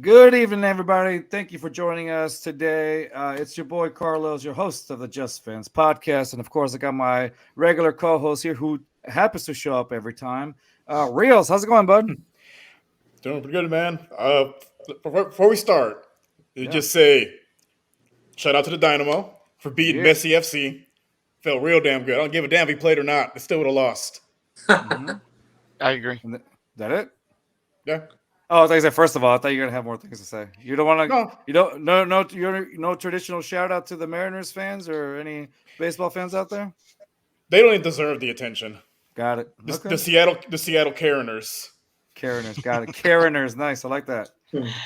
Good evening, everybody. Thank you for joining us today. It's your boy Carlos, your host of the Just Fans podcast. And of course, I got my regular co host here who happens to show up every time. Rios, how's it going, bud? Doing pretty good, man. Before we start, you Yeah. just say shout out to the Dynamo for beating Yeah. Messi FC. Felt real damn good. I don't give a damn if he played or not. They still would have lost. Mm-hmm. I agree. That it? Yeah. Oh, I thought you said, first of all, I thought you were going to have more things to say. You don't want to, No, you don't, you're no traditional shout out to the Mariners fans or any baseball fans out there? they don't even deserve the attention. Got it. The, Okay. the Seattle Kareners. Kareners, got it. Kareners, nice. I like that.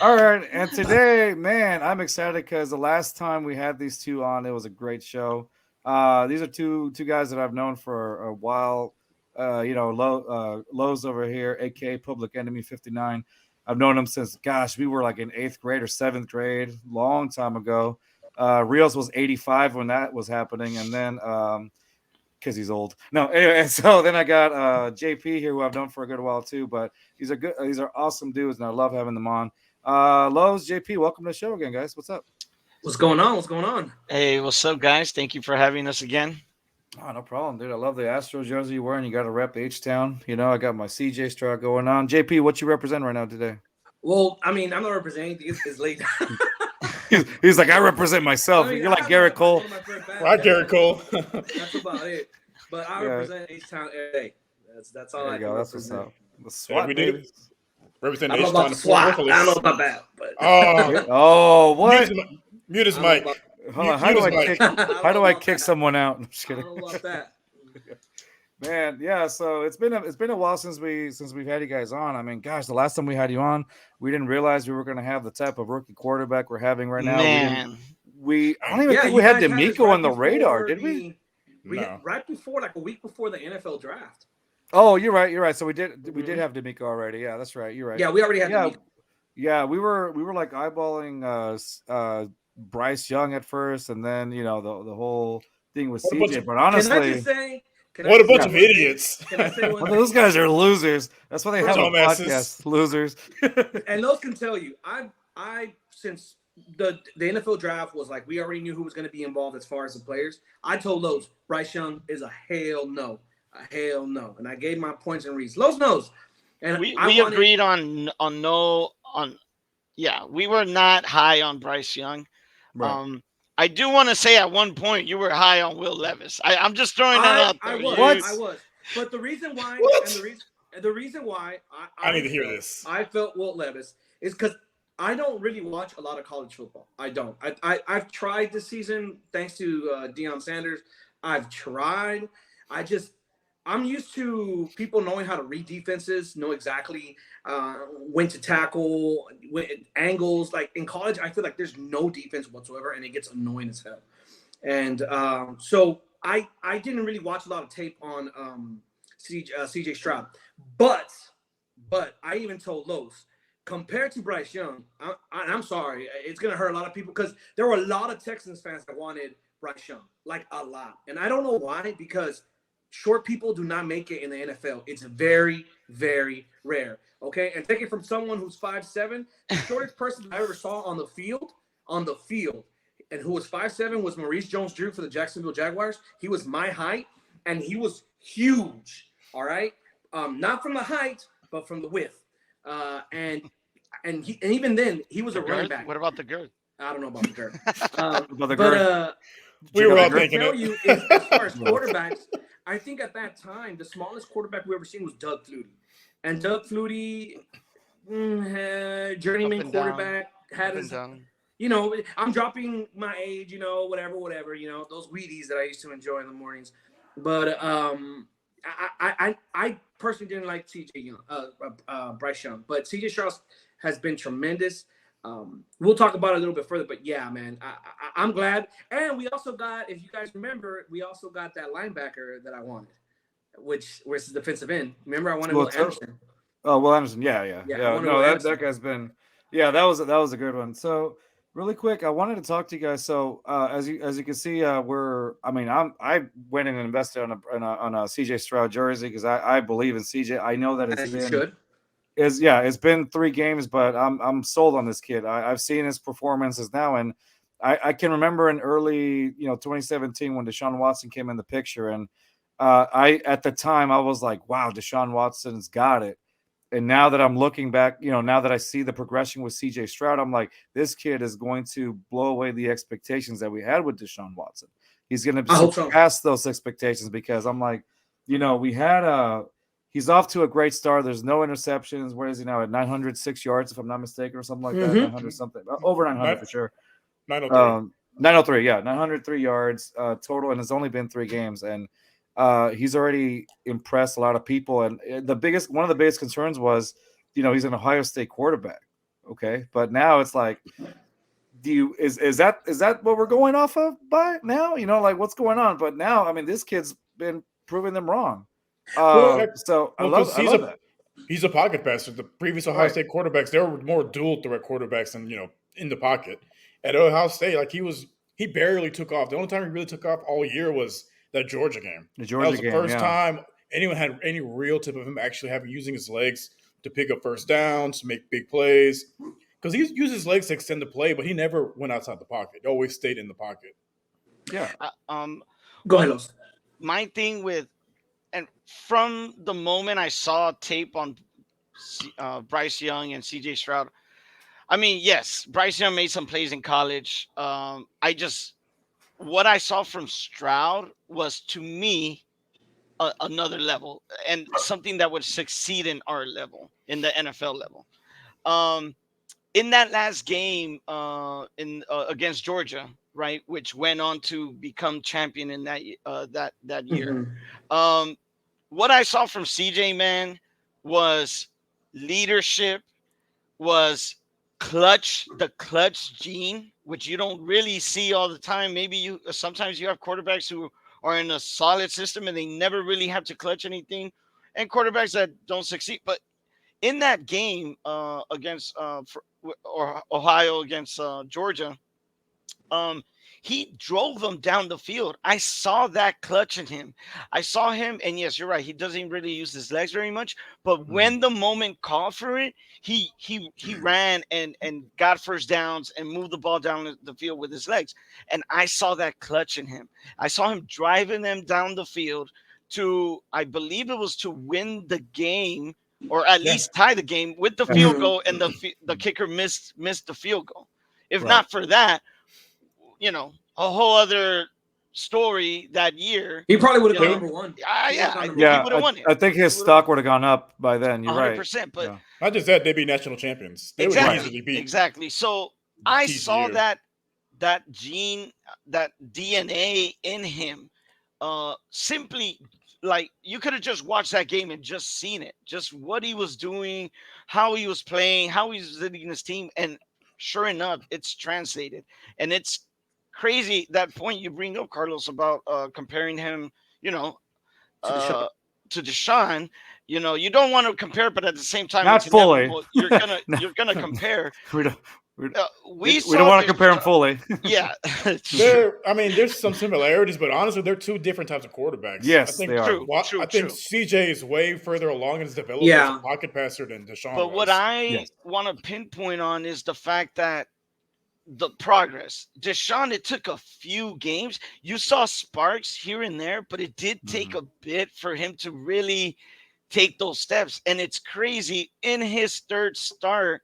All right, and today, man, I'm excited because the last time we had these two on, it was a great show. These are two guys that I've known for a while. Lowe's over here, aka Public Enemy 59. I've known him since, gosh, we were like in 8th grade or 7th grade, long time ago. Rios was 85 when that was happening, and then because he's old. No, anyway, and so then I got JP here, who I've known for a good while too. But these are awesome dudes, and I love having them on. Lowe's, JP, welcome to the show again, guys. What's up? What's going on? What's going on? Hey, what's up, guys? Thank you for having us again. Oh, no problem, dude. I love the Astros jersey you're wearing. You got to rep H-Town. You know, I got my CJ Stroud going on. JP, what you represent right now today? Well, I mean, I'm not representing anything. It's late. He's like, I represent myself. You're like Garrett Cole. Right, Garrett Cole. That's about it. But I represent H-Town every day. That's all There I you can go. That's what's represent. up. The SWAT, we baby. need represent I don't know about the H-Town. SWAT. I don't know about that. But Oh, what? Mute his mic. Hold on. How do I kick someone out? I'm just I kidding. don't know about that. Man, yeah. So it's been a while since we've had you guys on. I mean, gosh, the last time we had you on, we didn't realize we were going to have the type of rookie quarterback we're having right now. Man, I don't even think we had D'Amico on the radar, did we? No. Right before, like a week before the NFL draft. Oh, you're right. So we did have D'Amico already. Yeah, that's right. You're right. Yeah, we already had D'Amico. Yeah, we were like eyeballing Bryce Young at first, and then the whole thing with CJ. But honestly, can I just say? What a bunch of idiots. Can I say one thing? Those guys are losers. That's why they have a Dumbasses. podcast. Losers. And those can tell you, I since the NFL draft was like, we already knew who was going to be involved as far as the players. I told Lowe's, Bryce Young is a hell no, and I gave my points and reasons. Lowe's knows, and we agreed on yeah, we were not high on Bryce Young. Right. I do want to say at one point you were high on Will Levis. I'm just throwing that out there. I was. But the reason why, and the reason why I need to hear this. I felt Will Levis is because I don't really watch a lot of college football. I don't. I've tried this season thanks to Deion Sanders. I've tried. I'm used to people knowing how to read defenses, know exactly when to tackle, angles. Like in college, I feel like there's no defense whatsoever, and it gets annoying as hell. And so I didn't really watch a lot of tape on CJ Stroud, but I even told Lowe's, compared to Bryce Young, I'm sorry, it's gonna hurt a lot of people because there were a lot of Texans fans that wanted Bryce Young, like a lot, and I don't know why, because short people do not make it in the NFL. It's very, very rare. Okay, and take it from someone who's 5'7", the shortest person I ever saw on the field, and who was 5'7" was Maurice Jones-Drew for the Jacksonville Jaguars. He was my height, and he was huge. All right, not from the height, but from the width. And even then, he was a running back. What about the girth? I don't know about the girth. We were all what I thinking tell it. you is, as far as quarterbacks, I think at that time the smallest quarterback we ever seen was Doug Flutie, and Doug Flutie, journeyman quarterback, had his. I'm dropping my age, whatever, those Wheaties that I used to enjoy in the mornings. But I personally didn't like Bryce Young, but CJ Stroud has been tremendous. We'll talk about it a little bit further, but yeah, man, I'm glad. And we also got, if you guys remember, that linebacker that I wanted, which was the defensive end. Remember, I wanted Will Anderson. Oh, Will Anderson, yeah. No, that guy's been, that was a good one. So really quick, I wanted to talk to you guys. So as you can see, I went and invested on a CJ Stroud jersey because I believe in CJ. I know that it's been. Should. It's been 3 games, but I'm sold on this kid. I've seen his performances now, and I can remember in early 2017 when Deshaun Watson came in the picture, and I at the time I was like, wow, Deshaun Watson's got it. And now that I'm looking back, now that I see the progression with CJ Stroud, I'm like, this kid is going to blow away the expectations that we had with Deshaun Watson. He's going to I hope so. surpass those expectations because I'm like, we had he's off to a great start. There's no interceptions. Where is he now at 906 yards, if I'm not mistaken, or something like that? 900 something, over 900 for sure. 903. 903, yeah, 903 yards total, and it's only been 3 games, and he's already impressed a lot of people. And one of the biggest concerns was, he's an Ohio State quarterback, okay, but now it's like, is that what we're going off of by now? Like what's going on? But now, I mean, this kid's been proving them wrong. So I love that. He's a pocket passer. The previous Ohio State quarterbacks, there were more dual threat quarterbacks than in the pocket. At Ohio State, like he barely took off. The only time he really took off all year was that Georgia game. That was the first time anyone had any real tip of him actually using his legs to pick up first downs, to make big plays. Because he used his legs to extend the play, but he never went outside the pocket. He always stayed in the pocket. Yeah. Go ahead, Los. My thing and from the moment I saw tape on Bryce Young and CJ Stroud, I mean, yes, Bryce Young made some plays in college. What I saw from Stroud was, to me, another level and something that would succeed in our level, in the NFL level. In that last game against Georgia, right, which went on to become champion in that year. Mm-hmm. What I saw from CJ, man, was leadership, was the clutch gene, which you don't really see all the time. Maybe sometimes you have quarterbacks who are in a solid system and they never really have to clutch anything, and quarterbacks that don't succeed. But in that game against Ohio against Georgia, he drove them down the field. I saw that clutch in him. I saw him, and yes, you're right. He doesn't really use his legs very much, but when the moment called for it, he ran and got first downs and moved the ball down the field with his legs. And I saw that clutch in him. I saw him driving them down the field to, I believe it was to win the game, or at least tie the game with the field goal, and the kicker missed the field goal. If not for that, a whole other story that year. He probably would have gone number one. He would have won it. I think his stock would have gone up by then. You're 100%, right. But not just that, they'd be national champions. They would easily beat. Exactly. So I saw that gene, that DNA in him. Simply, like, you could have just watched that game and just seen it, just what he was doing, how he was playing, how he was leading his team, and sure enough, it's translated. And it's crazy, that point you bring up, Carlos, about comparing him, to Deshaun. You don't want to compare, but at the same time, not fully. You're gonna compare. we don't don't want to compare them fully. Yeah, there's some similarities, but honestly, they're two different types of quarterbacks. Yes, they are. I think CJ is way further along in his development as a pocket passer than Deshaun. But what I want to pinpoint on is the fact that the progress. Deshaun, it took a few games. You saw sparks here and there, but it did take a bit for him to really take those steps. And it's crazy, in his third start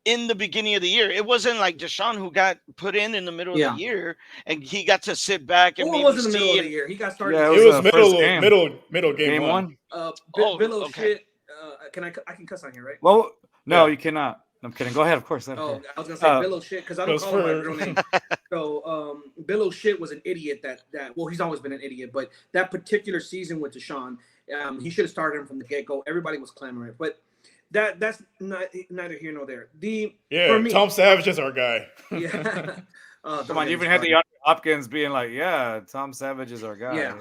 in the beginning of the year, it wasn't like Deshaun, who got put in the middle of the year and he got to sit back and maybe was in the middle of the year. He got started. Yeah, it was middle game one. Shit. I can cuss on here, right? Well, no, you cannot. I'm kidding. Go ahead. Of course. I was gonna say Bill O'Shit because I don't call him my real name. So Bill O'Shit was an idiot. Well, he's always been an idiot, but that particular season with Deshaun, he should have started him from the get go. Everybody was clamoring, but that's neither here nor there. For me, Tom Savage is our guy. Yeah. Come on, you even had the Hopkins being like, "Yeah, Tom Savage is our guy." Yeah,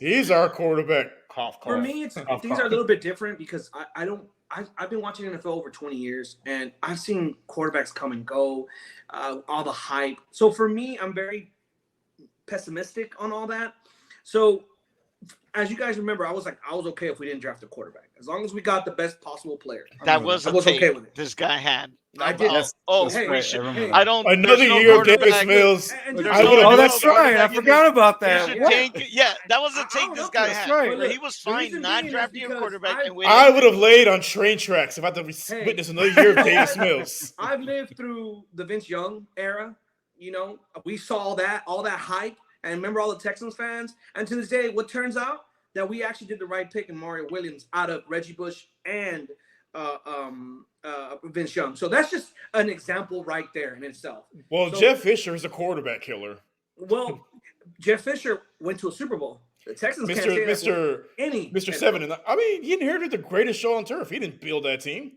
he's our quarterback. For me, things are a little bit different because I've been watching NFL over 20 years, and I've seen quarterbacks come and go, all the hype. So for me, I'm very pessimistic on all that. So as you guys remember, I was okay if we didn't draft a quarterback, as long as we got the best possible player. That was I the was take okay with it. this guy had. I did. That's Hey, right. should. I remember I that. don't. Another There's no year of Davis quarterback. Mills. And There's I no, would have. Oh, there's that's no right. I quarterback in forgot this- about You that. should Yeah. take. Yeah, that was the take I'll this help guy you. That's had. right. But But look, he was the fine reason not being is drafting a because quarterback and I waiting. would have laid on train tracks if I had to Hey, witness another year of you know Davis what? Mills. I've lived through the Vince Young era. We saw all that hype, and remember all the Texans fans. And to this day, what turns out that we actually did the right pick in Mario Williams out of Reggie Bush and Vince Young. So that's just an example right there in itself. Well, So, Jeff Fisher is a quarterback killer. Well, Jeff Fisher went to a Super Bowl. The Texans can't say that for any Mr. head Seven. coach. I mean, he inherited the greatest show on turf. He didn't build that team.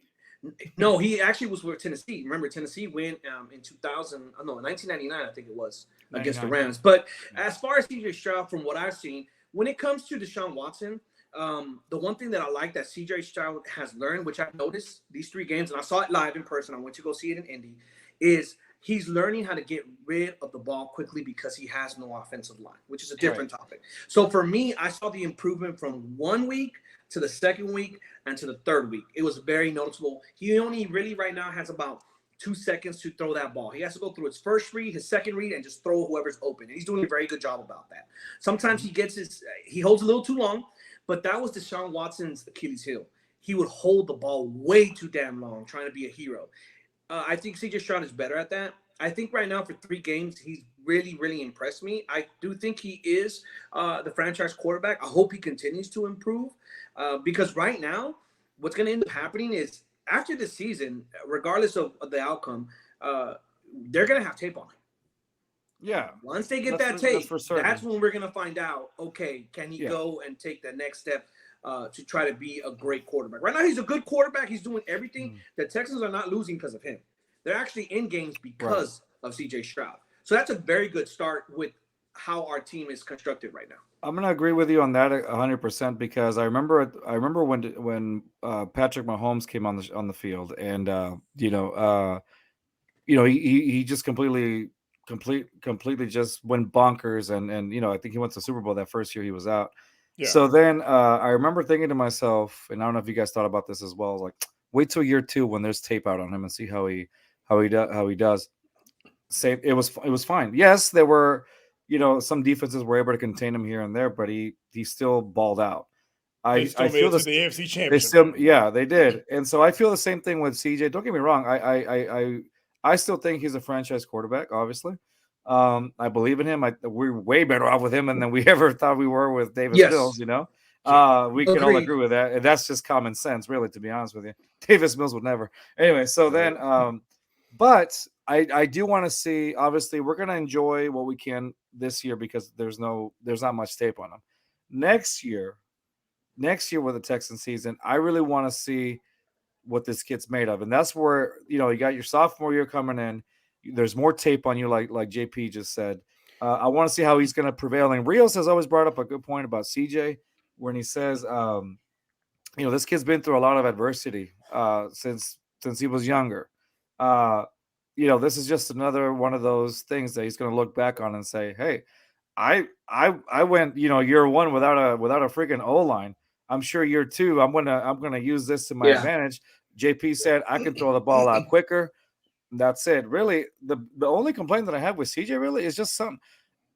No, he actually was with Tennessee. Remember, Tennessee went in 1999, I think it was, against the 99. Rams. But as far as CJ Stroud, from what I've seen, when it comes to Deshaun Watson, the one thing that I like that CJ Stroud has learned, which I've noticed these 3 games, and I saw it live in person, I went to go see it in Indy, is he's learning how to get rid of the ball quickly because he has no offensive line, which is a different topic. So for me, I saw the improvement from 1 week to the 2nd week and to the 3rd week. It was very noticeable. He only really right now has about 2 seconds to throw that ball. He has to go through his first read, his second read, and just throw whoever's open. And he's doing a very good job about that. Sometimes he holds a little too long, but that was Deshaun Watson's Achilles heel. He would hold the ball way too damn long, trying to be a hero. I think CJ Stroud is better at that. I think right now for 3 games, he's really, really impressed me. I do think he is the franchise quarterback. I hope he continues to improve because right now, what's going to end up happening is after the season, regardless of the outcome, they're going to have tape on him. Yeah. Once they get that tape, that's when we're going to find out, okay, can he go and take the next step to try to be a great quarterback? Right now, he's a good quarterback. He's doing everything. The Texans are not losing because of him. They're actually in games because of CJ Stroud. So that's a very good start with how our team is constructed right now. I'm gonna agree with you on that 100% because I remember when Patrick Mahomes came on the field and he just completely just went bonkers and I think he went to the Super Bowl that first year he was out. Yeah. So then I remember thinking to myself, and I don't know if you guys thought about this as well, like wait till year 2 when there's tape out on him and see how he does. Say it was fine. Yes, there were some defenses were able to contain him here and there, but he still balled out. They still I made feel it to the AFC Championship. they did, and so I feel the same thing with CJ. Don't get me wrong, I still think he's a franchise quarterback. Obviously, I believe in him. We're way better off with him than we ever thought we were with Davis Mills. We can all agree with that, and that's just common sense, really. To be honest with you, Davis Mills would never. Anyway, so then, but I do want to see. Obviously, we're going to enjoy what we can this year because there's not much tape on him. Next year with the Texan season, I really want to see what this kid's made of, and that's where you got your sophomore year coming in. There's more tape on you, like JP just said. I want to see how he's going to prevail. And Rios has always brought up a good point about CJ when he says, this kid's been through a lot of adversity since he was younger. This is just another one of those things that he's going to look back on and say, "Hey, I went, year 1 without a freaking O-line. I'm sure year 2, I'm gonna use this to my advantage." JP said, "I can throw the ball out quicker." That's it. Really, the only complaint that I have with CJ really is just something.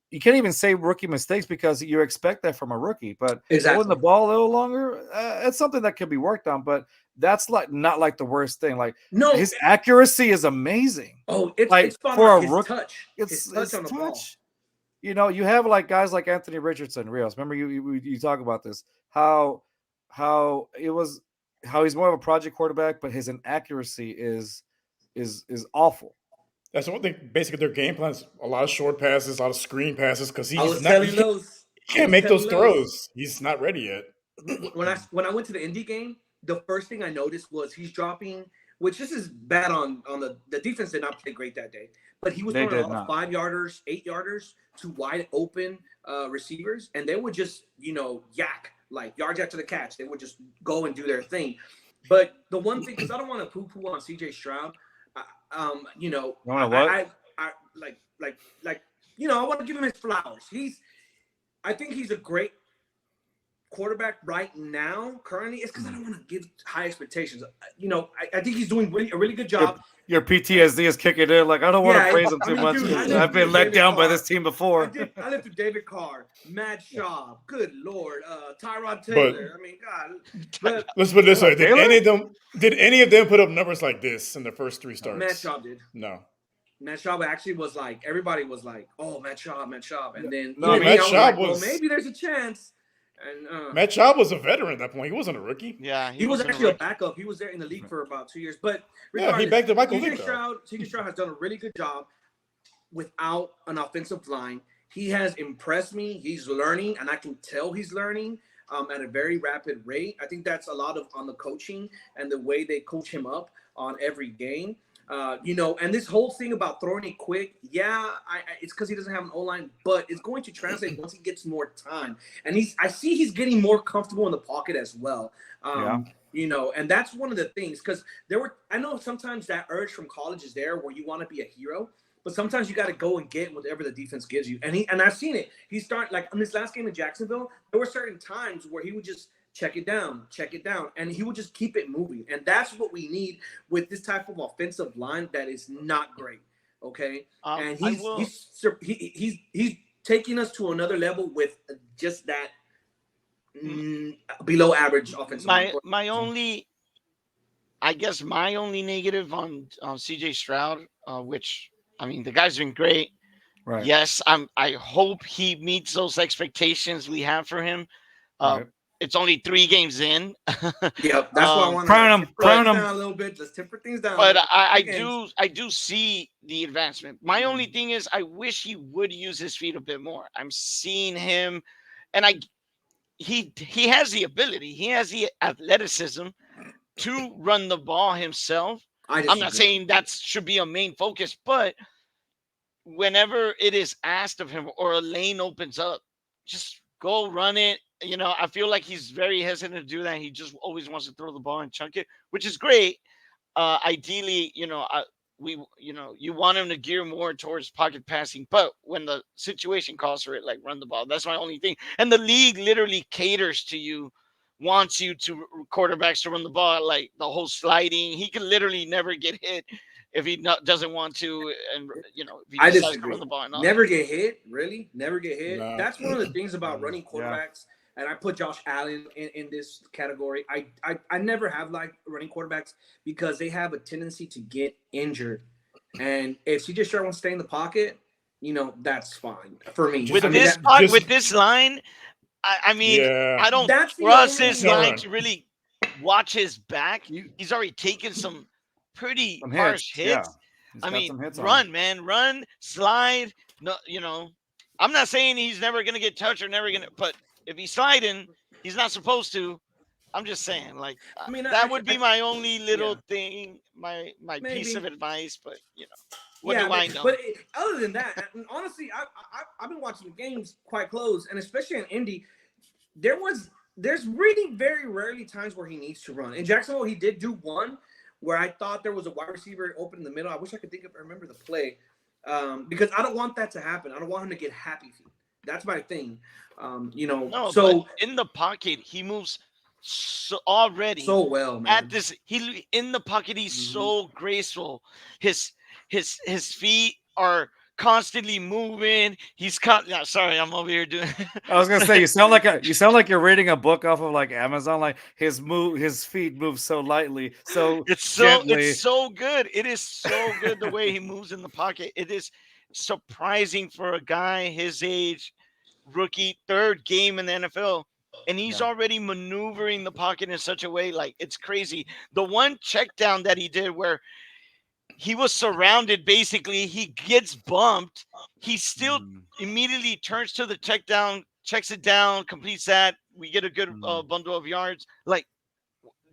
You can't even say rookie mistakes because you expect that from a rookie. But holding the ball a little longer, it's something that can be worked on. But that's not like the worst thing. Like his accuracy is amazing. Oh, it's like it's fun for a his rookie. touch. It's touch on the ball. You have like guys like Anthony Richardson, Rios. Remember you talk about this. How he's more of a project quarterback, but his inaccuracy is awful. That's one thing. Basically, their game plan is a lot of short passes, a lot of screen passes because he can't make those throws. He's not ready yet. When I went to the Indy game, the first thing I noticed was he's dropping, which this is bad on the defense did not play great that day, but he was throwing a lot of 5-yarders, 8-yarders to wide open receivers, and they would just yak like yards after the catch. They would just go and do their thing. But the one thing, because I don't want to poo-poo on CJ Stroud. I want to give him his flowers. I think he's a great quarterback right now, currently, it's because I don't want to give high expectations. I think he's doing a really good job. Your PTSD is kicking in. Like, I don't want to praise him too much dude, because I've been let down by this team before. I lived through David Carr, Matt Schaub, good Lord, Tyrod Taylor. God. Let's put it this way: did any of them put up numbers like this in the first 3 starts? Matt Schaub did. No. Matt Schaub actually was like, everybody was like, oh, Matt Schaub. And then Matt Schaub well, maybe there's a chance. And Matt Schaub was a veteran at that point. He wasn't a rookie. Yeah, he was actually a backup. He was there in the league for about 2 years. But he backed up Michael Vick. CJ Stroud has done a really good job without an offensive line. He has impressed me. He's learning, and I can tell he's learning at a very rapid rate. I think that's a lot on the coaching and the way they coach him up on every game. And this whole thing about throwing it quick, it's because he doesn't have an O-line, but it's going to translate once he gets more time. And I see he's getting more comfortable in the pocket as well. And that's one of the things, because I know sometimes that urge from college is there where you want to be a hero, but sometimes you got to go and get whatever the defense gives you. And I've seen it. He started, like, in this last game in Jacksonville, there were certain times where he would just check it down, and he would just keep it moving. And that's what we need with this type of offensive line that is not great. Okay, and he's taking us to another level with just that below average offensive line. My only negative on CJ Stroud, which, I mean, the guy's been great. Right. Yes, I hope he meets those expectations we have for him. Right. It's only 3 games in. Yeah, that's why I want to crown him down a little bit. Let's temper things down. But I do see the advancement. My only thing is, I wish he would use his feet a bit more. I'm seeing him, and he has the ability, he has the athleticism to run the ball himself. I'm not saying that should be a main focus, but whenever it is asked of him or a lane opens up, just go run it. I feel like he's very hesitant to do that. He just always wants to throw the ball and chunk it, which is great. Ideally, you want him to gear more towards pocket passing, but when the situation calls for it, like, run the ball. That's my only thing. And the league literally caters to you, wants you to quarterbacks to run the ball, like the whole sliding. He can literally never get hit if he doesn't want to, and if he decides to run the ball. Never get hit, really? Never get hit. No. That's one of the things about running quarterbacks. And I put Josh Allen in this category. I never have liked running quarterbacks because they have a tendency to get injured. And if CJ Stroud wants to stay in the pocket, that's fine for me. With this line, I don't trust this line to really watch his back. He's already taken some pretty harsh hits. Yeah. Run, slide. No, I'm not saying he's never going to get touched or but if he's sliding, he's not supposed to. I'm just saying, like, that would be my only little thing, my piece of advice. But what do I know? But other than that, honestly, I've been watching the games quite close, and especially in Indy, there's really very rarely times where he needs to run. In Jacksonville, he did do one where I thought there was a wide receiver open in the middle. I wish I could remember the play, because I don't want that to happen. I don't want him to get happy feet. That's my thing. So in the pocket, he moves so well, man. At this, in the pocket, he's so graceful. His feet are constantly moving. Sorry, I'm over here doing. I was gonna say, you sound like you're reading a book off of, like, Amazon. Like, his feet move so lightly, gently. It's so good. It is so good the way he moves in the pocket. It is surprising for a guy his age, rookie, 3rd game in the NFL, and he's already maneuvering the pocket in such a way, like, it's crazy. The one check down that he did where he was surrounded, basically, he gets bumped. He still immediately turns to the check down, checks it down, completes that. We get a good bundle of yards. Like,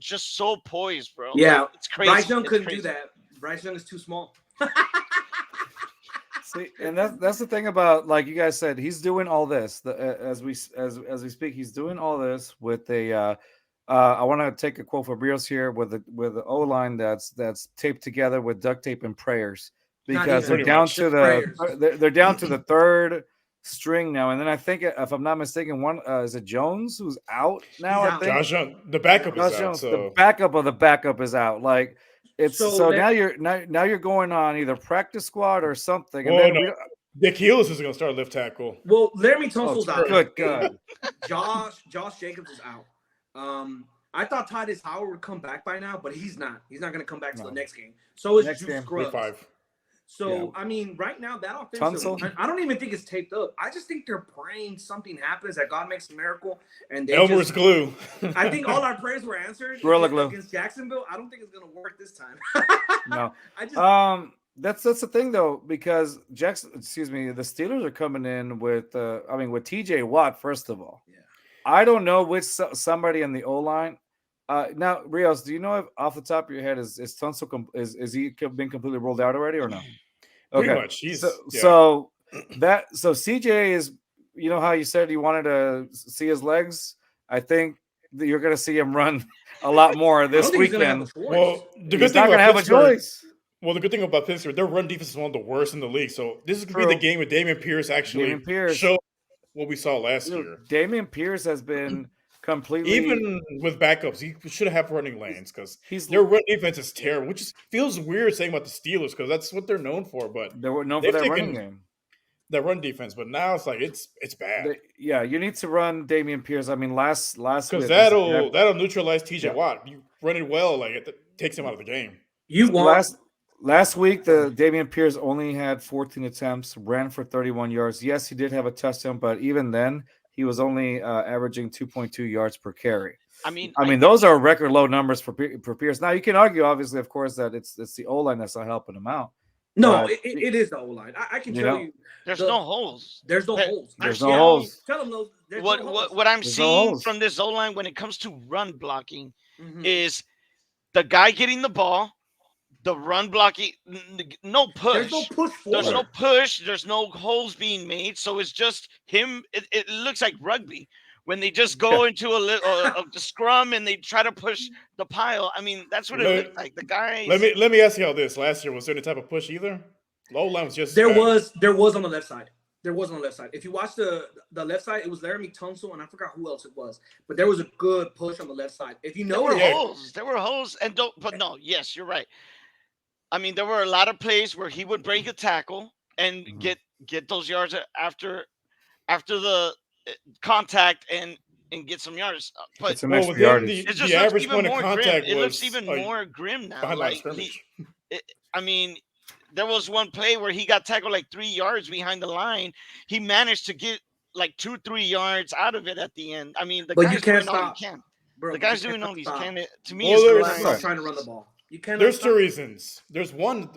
just so poised, bro. Yeah, like, it's crazy. Bryce Young couldn't do that. Bryce Young is too small. See, and that's the thing about, like you guys said, he's doing all this. As we speak, he's doing all this with a. I want to take a quote from Rios here with the O line that's taped together with duct tape and prayers, because they're down to the 3rd string now. And then I think, if I'm not mistaken, one is it Jones who's out now? He's I out. think Josh Young, the backup is Josh out. Jones, the So backup of the backup, is out. Like So now you're going on either practice squad or something, and well, then no, Nick Healis is going to start left tackle. well, Laramie oh, Tunsil's out. good God. Josh Jacobs is out. I thought Titus Howard would come back by now, but he's not. He's not going to come back to the next game. So it's Next Juice game, Scruggs. 5. So I mean, right now that offensive, Tunsil? I don't even think it's taped up. I just think they're praying something happens, that God makes a miracle, and they Elmer's just. glue. I think all our prayers were answered Gorilla Glue. against Jacksonville. I don't think it's going to work this time. No. I just. That's the thing though, because the Steelers are coming in with with TJ Watt, first of all. Yeah. I don't know which somebody in the O line. Now, Rios, do you know if off the top of your head is Tunsil is he been completely rolled out already or no? Pretty much. He's so CJ is, you know how you said you wanted to see his legs? I think that you're going to see him run a lot more this weekend. Well, he's not going to have a choice. Well, the good thing about Pittsburgh, their run defense is one of the worst in the league. So this is going to be the game with Dameon Pierce actually show what we saw last year. Dameon Pierce has been completely, even with backups, he should have running lanes because their run defense is terrible, which feels weird saying about the Steelers because that's what they're known for. But they were known for their running game, their run defense. But now it's like it's bad. You need to run Dameon Pierce. I mean, last because that'll neutralize TJ Watt. You run it well, like it takes him out of the game. Last week, the Dameon Pierce only had 14 attempts, ran for 31 yards. Yes, he did have a touchdown, but even then, he was only averaging 2.2 yards per carry. I mean, those are record low numbers for Pierce. Now, you can argue, obviously, of course, that it's the O-line that's not helping him out. No, it is the O-line. I can tell you. There's no holes. There's no holes. There's no holes. Tell them those. What I'm seeing from this O-line when it comes to run blocking is the guy getting the ball, the run blocking, no push. There's no push forward. There's no push. There's no holes being made. So it's just him. It looks like rugby when they just go into a little of the scrum and they try to push the pile. I mean, that's what it looked like. The guy. Let me ask you all this. Last year, was there any type of push either? Low line was just there was on the left side. There was on the left side. If you watch the left side, it was Laramie Tunsil, and I forgot who else it was. But there was a good push on the left side. If you know, there were holes, yes, you're right. I mean, there were a lot of plays where he would break a tackle and get those yards after the contact and get some yards. But it's some extra yardage. It just the looks average even point more of contact grim. It was looks even more grim now. Behind Like I mean, there was one play where he got tackled like 3 yards behind the line. He managed to get like 2-3 yards out of it at the end. I mean, the guy's doing all he can. Bro, the guy's doing all he can. To me, it's trying to run the ball. You can't. There's two reasons. There's one.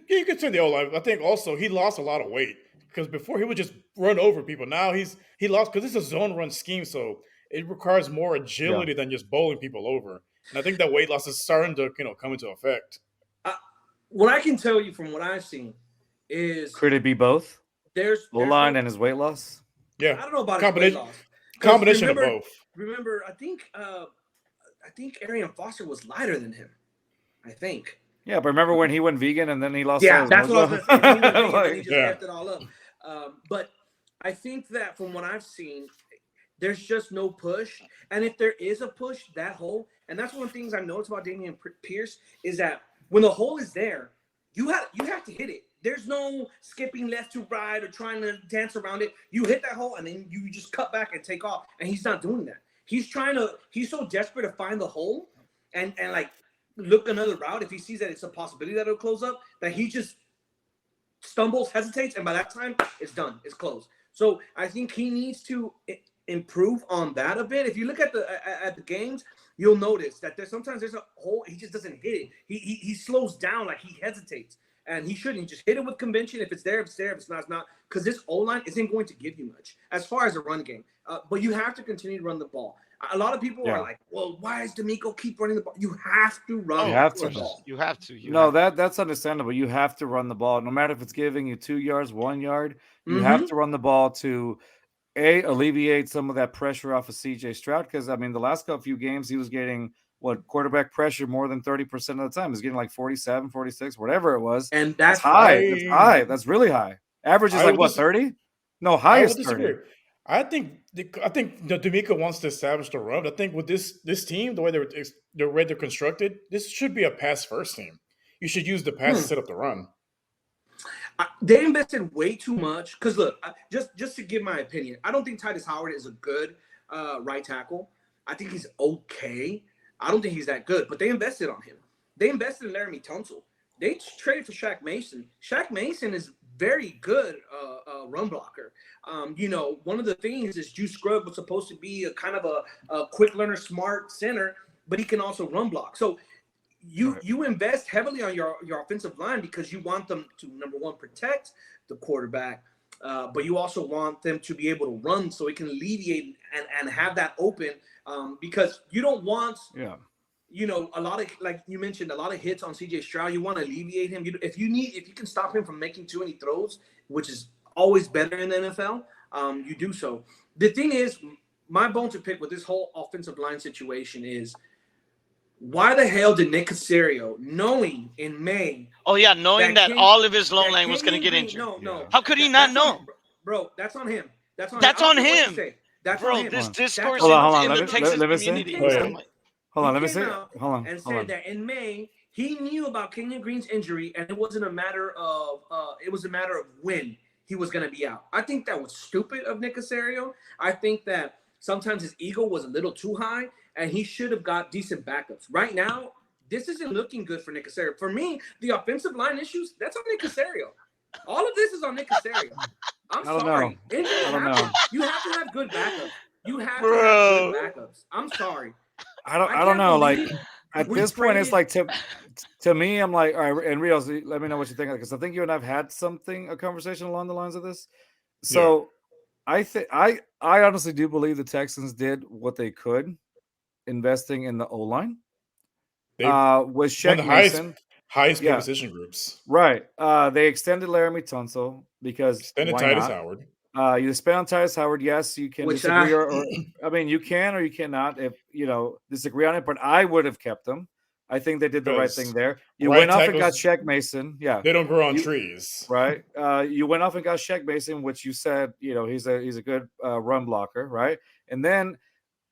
You could say the O-line. I think also he lost a lot of weight because before he would just run over people. Now he lost because it's a zone run scheme, so it requires more agility than just bowling people over. And I think that weight loss is starting to come into effect. What I can tell you from what I've seen is could it be both? There's O-line and his weight loss. Yeah, I don't know about combination. His weight loss. Combination of both. Remember, I think Arian Foster was lighter than him. I think. Yeah, but remember when he went vegan and then he lost? Yeah, that's what I was going to say. He went vegan and he just kept it all up. But I think that from what I've seen, there's just no push. And if there is a push, that hole, and that's one of the things I've noticed about Dameon Pierce is that when the hole is there, you have to hit it. There's no skipping left to right or trying to dance around it. You hit that hole and then you just cut back and take off. And he's not doing that. He's so desperate to find the hole and like look another route if he sees that it's a possibility that it'll close up, that he just stumbles, hesitates, and by that time it's done. It's closed. So I think he needs to improve on that a bit. If you look at the games, you'll notice that sometimes there's a hole, he just doesn't hit it. He slows down, like he hesitates. And he shouldn't. Just hit it with convention. If it's there, it's there. If it's not, it's not. Because this O-line isn't going to give you much as far as a run game. But you have to continue to run the ball. A lot of people are like, well, why does D'Amico keep running the ball? You have to run the ball. You have to. That's understandable. You have to run the ball. No matter if it's giving you 2 yards, 1 yard, you have to run the ball to, alleviate some of that pressure off of C.J. Stroud. Because, I mean, the last few games, he was getting – quarterback pressure more than 30% of the time. He's getting like 47, 46, whatever it was. And that's high. That's high. That's really high. Average is 30? No, I highest will 30. disagree. I think D'Amico wants to establish the run. I think with this team, the way they're constructed, this should be a pass first team. You should use the pass to set up the run. They invested way too much. Because look, just to give my opinion, I don't think Titus Howard is a good right tackle. I think he's okay. I don't think he's that good, but they invested on him. They invested in Laramie Tunsil. They traded for Shaq Mason. Shaq Mason is very good run blocker. One of the things is Juice Scruggs was supposed to be a kind of a quick learner, smart center, but he can also run block. So you invest heavily on your offensive line because you want them to, number one, protect the quarterback, but you also want them to be able to run so it can alleviate and have that open because you don't want a lot of, like you mentioned, a lot of hits on CJ Stroud. You want to alleviate him. If you can stop him from making too many throws, which is always better in the NFL, you do so. The thing is, my bone to pick with this whole offensive line situation is, why the hell did Nick Caserio, knowing in May? Oh yeah, knowing that all of his low line was going to get injured. No. How could he not know? Bro, that's on him. That's on him. That's bro, on him. this discourse hold on. in the Texas community. Hold on, let me see. Hold on. And said that in May he knew about Kenyon Green's injury, and it wasn't a matter of when he was going to be out. I think that was stupid of Nick Caserio. I think that sometimes his ego was a little too high, and he should have got decent backups. Right now, this isn't looking good for Nick Caserio. For me, the offensive line issues, that's on Nick Caserio. All of this is on Nick Caserio. I'm sorry. I don't know. You have to have good backups. You have to have good backups. I'm sorry. I don't know. Like at this point, it's like to me, I'm like, all right. And Rios, let me know what you think, because I think you and I've had a conversation along the lines of this. So I honestly do believe the Texans did what they could, investing in the O-line. With Shaq Mason, highest position groups. Right. They extended Laramie Tunsil because extended Titus Howard. You spend on Titus Howard. Yes, you can disagree, or I mean, you can or you cannot if disagree on it. But I would have kept them. I think they did the right thing there. You went off and got Shaq Mason. Yeah, they don't grow on trees, right? You went off and got Shaq Mason, which you said he's a good run blocker, right? And then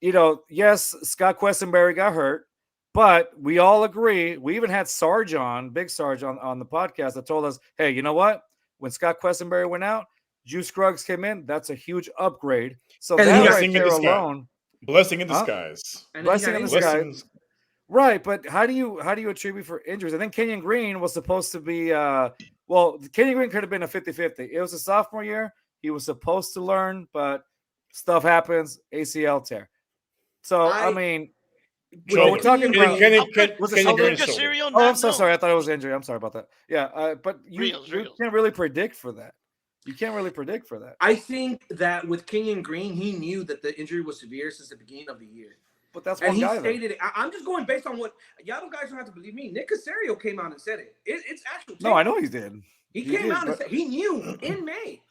yes, Scott Quessenberry got hurt. But we all agree. We even had Sarge Big Sarge on the podcast that told us, hey, you know what? When Scott Quessenberry went out, Juice Scruggs came in. That's a huge upgrade. So and that right there alone, blessing in disguise. Blessing in disguise. Right, but how do you attribute for injuries? I think Kenyon Green was supposed to be Kenyon Green could have been a 50-50. It was a sophomore year. He was supposed to learn, but stuff happens, ACL tear. So I mean, we're talking about was it Oh, I'm so sorry. I thought it was injury. I'm sorry about that. Yeah, but you can't really predict for that. You can't really predict for that. I think that with Kenyon Green, he knew that the injury was severe since the beginning of the year. But that's one guy. And he stated it. I'm just going based on what y'all guys don't have to believe me. Nick Caserio came out and said it. It's actual. No, I know he did. He came out and said he knew in May.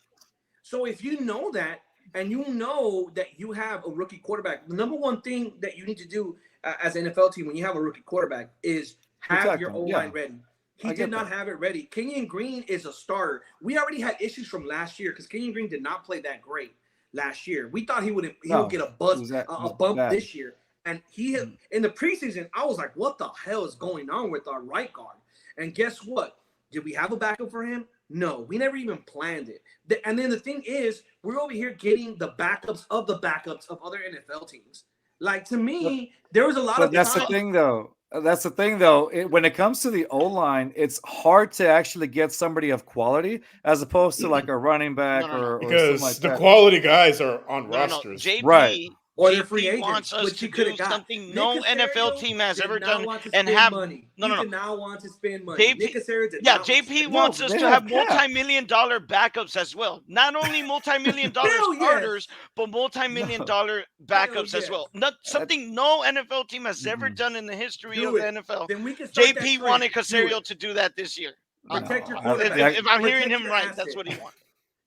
So if you know that, and you know that you have a rookie quarterback, the number one thing that you need to do as an NFL team when you have a rookie quarterback is have your O-line ready. He did not have it ready. Kenyon Green is a starter. We already had issues from last year because Kenyon Green did not play that great last year. We thought he would get a bump this year. And in the preseason, I was like, what the hell is going on with our right guard? And guess what? Did we have a backup for him? No, we never even planned it. And then the thing is, we're over here getting the backups of other NFL teams. Like, to me, there was a lot of that's the thing, though. That's the thing, though. When it comes to the O-line, it's hard to actually get somebody of quality as opposed to like a running back or because like the that. quality guys are on rosters. JP, right. Or they're free agents, wants us to do something no NFL team has ever done and have money. He did not want to spend money. JP wants us to have multi-million-dollar backups as well. Not only multi-million-dollar starters, but multi-million-dollar backups as well. Not something no NFL team has ever done in the history of the NFL. JP wanted Caserio to do that this year. Protect your quarterback. If I'm hearing him right, that's what he wants.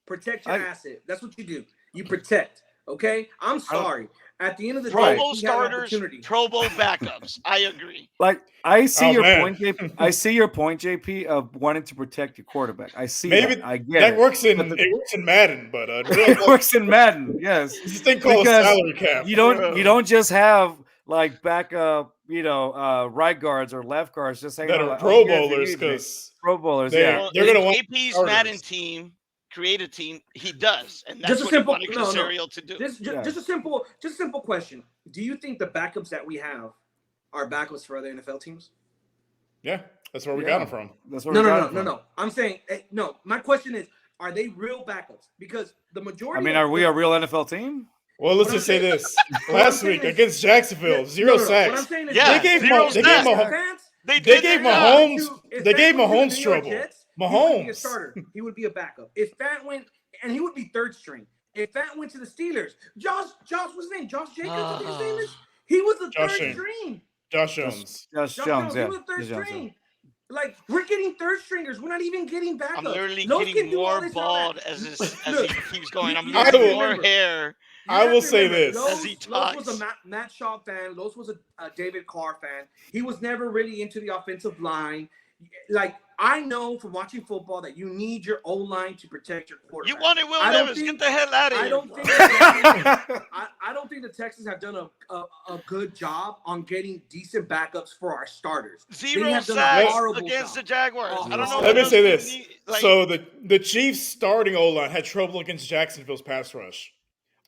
Protect your asset. That's what you do. You protect. Okay, I'm sorry. At the end of the Pro day, Bowl he had an starters, opportunity. Pro Bowl backups. I agree. Like I see Oh, your man. point, JP. I see your point, JP, of wanting to protect your quarterback. I see Maybe that. I get that it. works in But it works in Madden, but in real it life, works in Madden, yes. there's this thing called a Because salary cap. you Bro. don't just have like backup, right guards or left guards just hanging That on are like, Pro here if you Bowlers need me. because Pro bowlers, they- yeah. Well, they're if gonna want JP's starters. Madden team create a team, he does, and that's Just a what simple he wanted Casario to do. Just a simple question. Do you think the backups that we have are backups for other NFL teams? Yeah, that's where we got them from. That's where No, we got no, it no, from. no. I'm saying no. My question is, are they real backups? Because the majority. I mean, of are we the- a real NFL team? Well, let's What just I'm say saying- this: what I'm last saying week is- against Jacksonville, Yeah, zero no, no. sacks. What I'm saying is, Yeah, They gave zero they gave sacks. Mahomes They they did gave that. Mahomes they gave Mahomes trouble. He would be a Mahomes. starter. He would be a backup. If Fant went, and he would be third string. If Fant went to the Steelers, Josh, what's his name? Josh Jacobs, I think his name is. He was the Josh third James. string. Josh Jones. Josh Josh Jones, Jones, yeah. he was the third Josh Jones, string. Like, we're getting third stringers. We're not even getting backups. I'm literally Lowe's can getting do all more this and all that. bald as he Look, keeps going. I'm you have to losing more remember. hair. You I have will to say remember, this. As he Lowe's was talks. a Matt Shaw fan. Lowe's was a David Carr fan. He was never really into the offensive line. Like, I know from watching football that you need your O-line to protect your quarterback. You wanted Will I don't Levis. think- Get the hell out of I here. don't bro. think I don't think the Texans have done a good job on getting decent backups for our starters. Zero have done a sacks horrible against job. the Jaguars. I don't know. Let what me else say you this. need. Like, So the Chiefs starting O-line had trouble against Jacksonville's pass rush.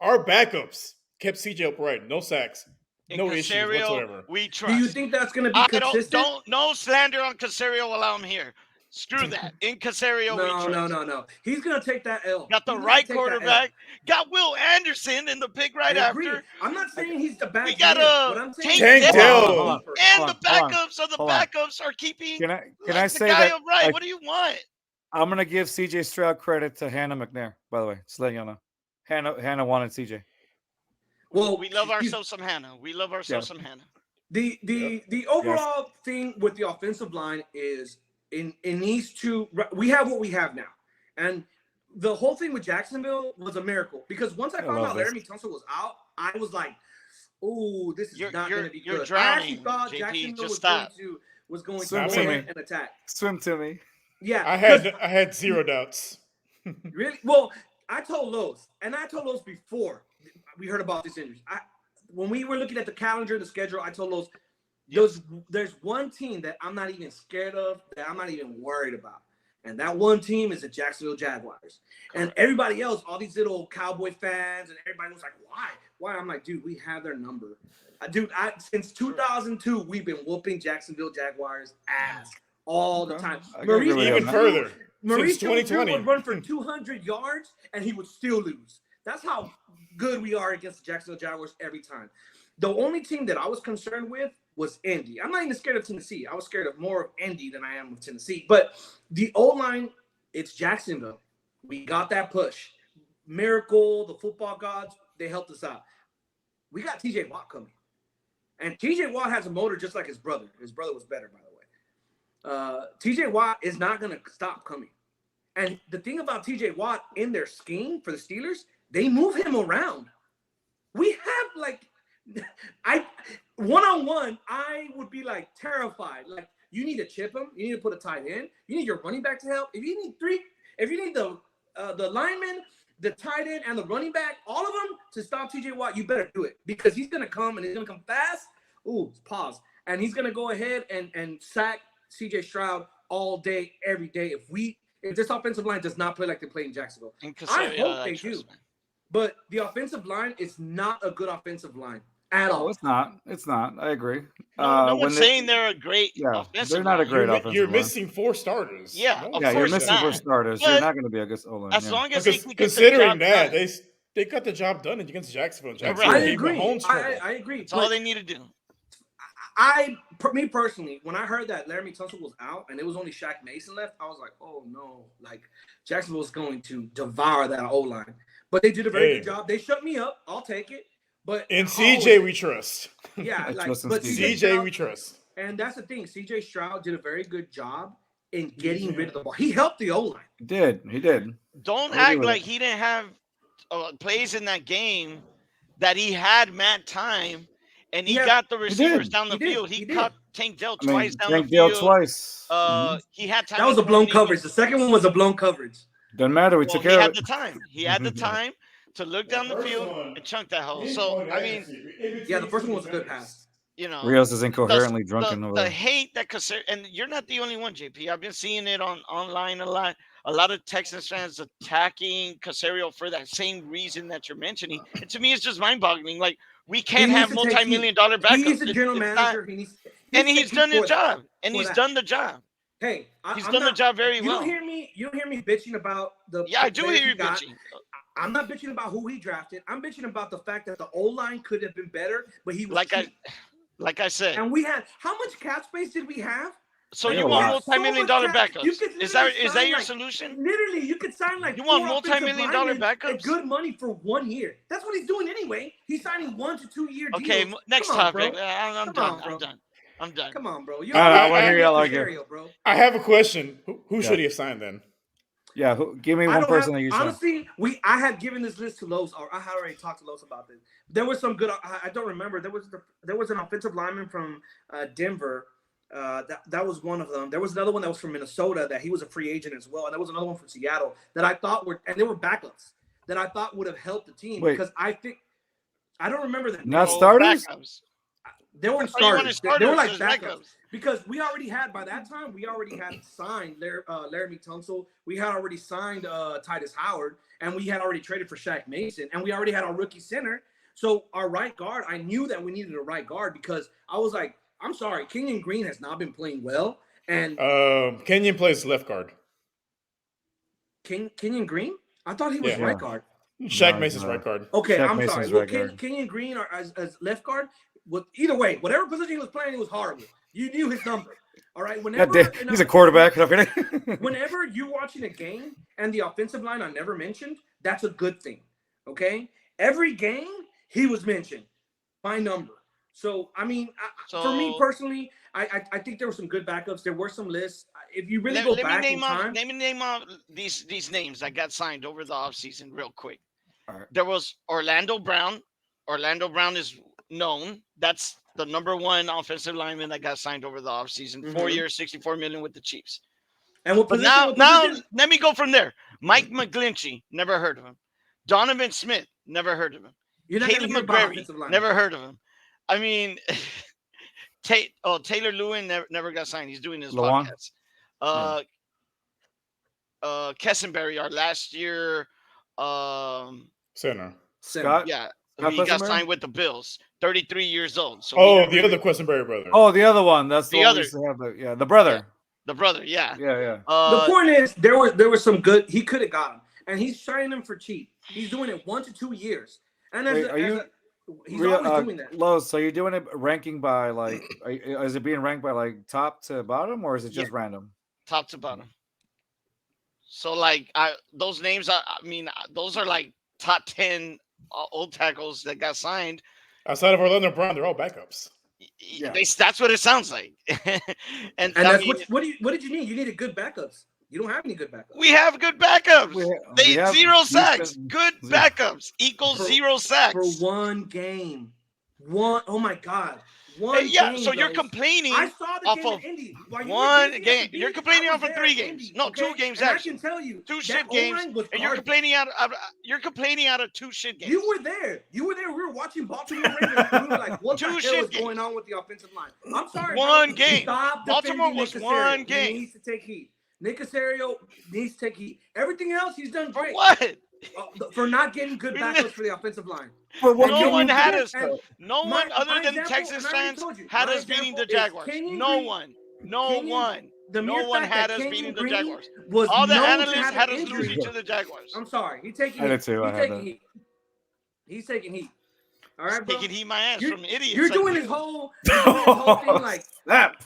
Our backups kept CJ upright, no sacks, in no issues Casario, whatsoever. we trust. Do you think that's going to be I consistent? no slander on Casario while I'm here. Screw that. In Casario, we trust. No. He's going to take that L. Got the He's gonna right take that L. quarterback. Got Will Anderson in the pick right I agree. after. I'm not saying he's the bad. We got GM. What I'm saying Tank is- Dell. Hold on. And the backups of the hold on. backups are keeping Can I the say guy that upright. I- What do you want? I'm gonna give CJ Stroud credit to Hannah McNair, by the way. Just letting you know. Hannah wanted CJ. Well, We love he's- ourselves some Hannah. We love ourselves some Hannah. The overall thing with the offensive line is in these two, we have what we have now, and the whole thing with Jacksonville was a miracle because once I found love out this. Laramie Tunsil was out, I was like, "Oh, this is You're- not you're- going to be you're good." I actually drowning, thought JP, Jacksonville just was stop. going to Swim go to ahead me. and attack. Swim to me. Yeah, I 'cause- had zero doubts. Really? Well, I told Lowe's, and I told Lowe's before we heard about this injury. When we were looking at the calendar, the schedule, I told Lowe's, there's one team that I'm not even scared of, that I'm not even worried about. And that one team is the Jacksonville Jaguars. And everybody else, all these little Cowboy fans, and everybody was like, why? Why? I'm like, dude, we have their number. Dude, since 2002, we've been whooping Jacksonville Jaguars ass all the time. I can agree with you on Even that. further, Mauricio since Drew 2020. would run for 200 yards, and he would still lose. That's how good we are against the Jacksonville Jaguars every time. The only team that I was concerned with was Indy. I'm not even scared of Tennessee. I was scared of more of Indy than I am of Tennessee. But the O-line, it's Jacksonville. We got that push. Miracle, the football gods, they helped us out. We got TJ Watt coming. And TJ Watt has a motor just like his brother. His brother was better, by the way. TJ Watt is not going to stop coming. And the thing about TJ Watt in their scheme for the Steelers, they move him around. We have like, one-on-one, I would be like terrified. Like, you need to chip him. You need to put a tight end. You need your running back to help. If you need the lineman, the tight end, and the running back, all of them to stop TJ Watt, you better do it because he's going to come and he's going to come fast. Ooh, pause. And he's going to go ahead and sack CJ Stroud all day, every day. If this offensive line does not play like they play in Jacksonville, In I Casario, hope they trust, do. man. But the offensive line is not a good offensive line at all. Oh, it's not. It's not. I agree. No when one's saying they're a great Yeah, offensive they're not a line. great offensive You're line. missing 4 starters. Yeah, No of one Yeah, you're course says missing that. not. 4 starters. But You're not going to be a good O-line. As yeah. long as they Because can get the considering job that, done, they got the job done against Jacksonville. Correct. Jacksonville I gave agree. Mahomes trouble. I agree. that's all they need to do. Me personally, when I heard that Laramie Tunsil was out and it was only Shaq Mason left, I was like, oh no, like Jacksonville's going to devour that O-line. But they did a very good job. They shut me up. I'll take it. But In CJ, we trust. yeah, I like trust in but CJ. CJ, we trust. and that's the thing. CJ Stroud did a very good job in getting rid of the ball. He helped the O-line. He did. Don't I'll agree act with like it. he didn't have plays in that game that he had Matt time, and he Yeah, got the he receivers did. down the He did. field. He He did. caught Tank Dell I twice mean, down the Tank Dale field. twice. He had time. That was a blown coverage. The second one was a blown coverage. Doesn't matter. We Well, took he care had of the it. time. He had the time to look down the first field one, and chunk that hole. he didn't So point I at mean, accuracy. Yeah, the first one was a good pass. you know, Rios is the incoherently drunken over the there. hate that and you're not the only one, JP. I've been seeing it online a lot. A lot of Texans fans attacking Casario for that same reason that you're mentioning. And to me, it's just mind-boggling. Like, we can't have multi-million-dollar backups. He's the general It's manager. not, and he's done his job. And he's done the job. Hey, He's done the job very well. You don't hear me bitching about the. Yeah, I do players hear he you got. bitching. I'm not bitching about who he drafted. I'm bitching about the fact that the O-line could have been better, but he was cheap. Like I said. And we had how much cap space did we have? So Yeah, you a want lot. multi-million-dollar backups? Is that your like, solution? Literally, you could sign like You want 4 multi-million-dollar offensive linemen backups? at good money for 1 year. That's what he's doing anyway. He's signing 1 to 2 year deals. Okay, next Come on, topic. bro. I'm done. I'm done. Come on, bro. I want to hear y'all argue. Bro. I have a question. Who should he have signed then? Yeah, give me one person that you should. Honestly, I had given this list to Los, or I had already talked to Los about this. There was some good. I don't remember. There was an offensive lineman from Denver. That was one of them. There was another one that was from Minnesota that he was a free agent as well, and there was another one from Seattle that I thought and they were backups that I thought would have helped the team because I don't remember them. Not starters. Backups. They weren't starters. They were like backups. Because we already had, by that time, signed Laramie Tunsil. We had already signed Titus Howard, and we had already traded for Shaq Mason, and we already had our rookie center. So our right guard, I knew that we needed a right guard because I was like, I'm sorry, Kenyon Green has not been playing well. And Kenyon plays left guard. Kenyon Green? I thought he was right guard. Shaq Mason's right guard. Okay, I'm sorry. Well, Kenyon Green as left guard, either way, whatever position he was playing, it was horrible. You knew his number. All right. He's a quarterback. Whenever you're watching a game and the offensive line I never mentioned, that's a good thing. Okay. Every game he was mentioned by number. So I mean, for me personally, I think there were some good backups. There were some lists. If you really go back in time, let me name off these names that got signed over the offseason real quick. All right. There was Orlando Brown. Orlando Brown is known. That's the number one offensive lineman that got signed over the offseason. 4 years, $64 million with the Chiefs. And now let me go from there. Mike McGlinchey, never heard of him. Donovan Smith, never heard of him. Caleb McGrary, never heard of him. I mean, Taylor Lewin never got signed. He's doing his podcast. Kessenberry, our last year center. Scott. Yeah. He got signed with the Bills, 33 years old. So the other Questenberry brother. Oh, the other one. That's the other. The brother. Yeah. The brother, yeah. The point is, there was some good. He could have got him, and he's signing him for cheap. He's doing it 1 to 2 years, and he's always doing that. Los, so you're doing it ranking by is it being ranked by top to bottom, or is it just random? Top to bottom. So those names, those are top 10 old tackles that got signed. Outside of Orlando Brown, they're all backups. Yeah. That's what it sounds like. and that's what did you need? You needed good backups. You don't have any good backups. We have good backups. We have 0 sacks. Good backups equals 0 sacks. For 1 game. Oh my God. Game, so you're complaining off of Indy. 1 game. You're complaining off of 3 games. No, 2 games actually. I can tell you, 2 shit games, and you're complaining out of 2 shit games. You were there. We were watching Baltimore Ravens. We were like, what the hell is going on with the offensive line? I'm sorry. 1 game. Baltimore was 1 game. He needs to take heat. Nick Casario needs to take heat. Everything else, he's done great. What? For not getting good backups for the offensive line. No one other than Texas fans had us beating the Jaguars. No one had us beating the Jaguars. All the analysts had us losing to the Jaguars. I'm sorry. He's taking heat. He's taking heat. All right, bro. Taking heat my ass from idiots. You're doing his whole thing like snap.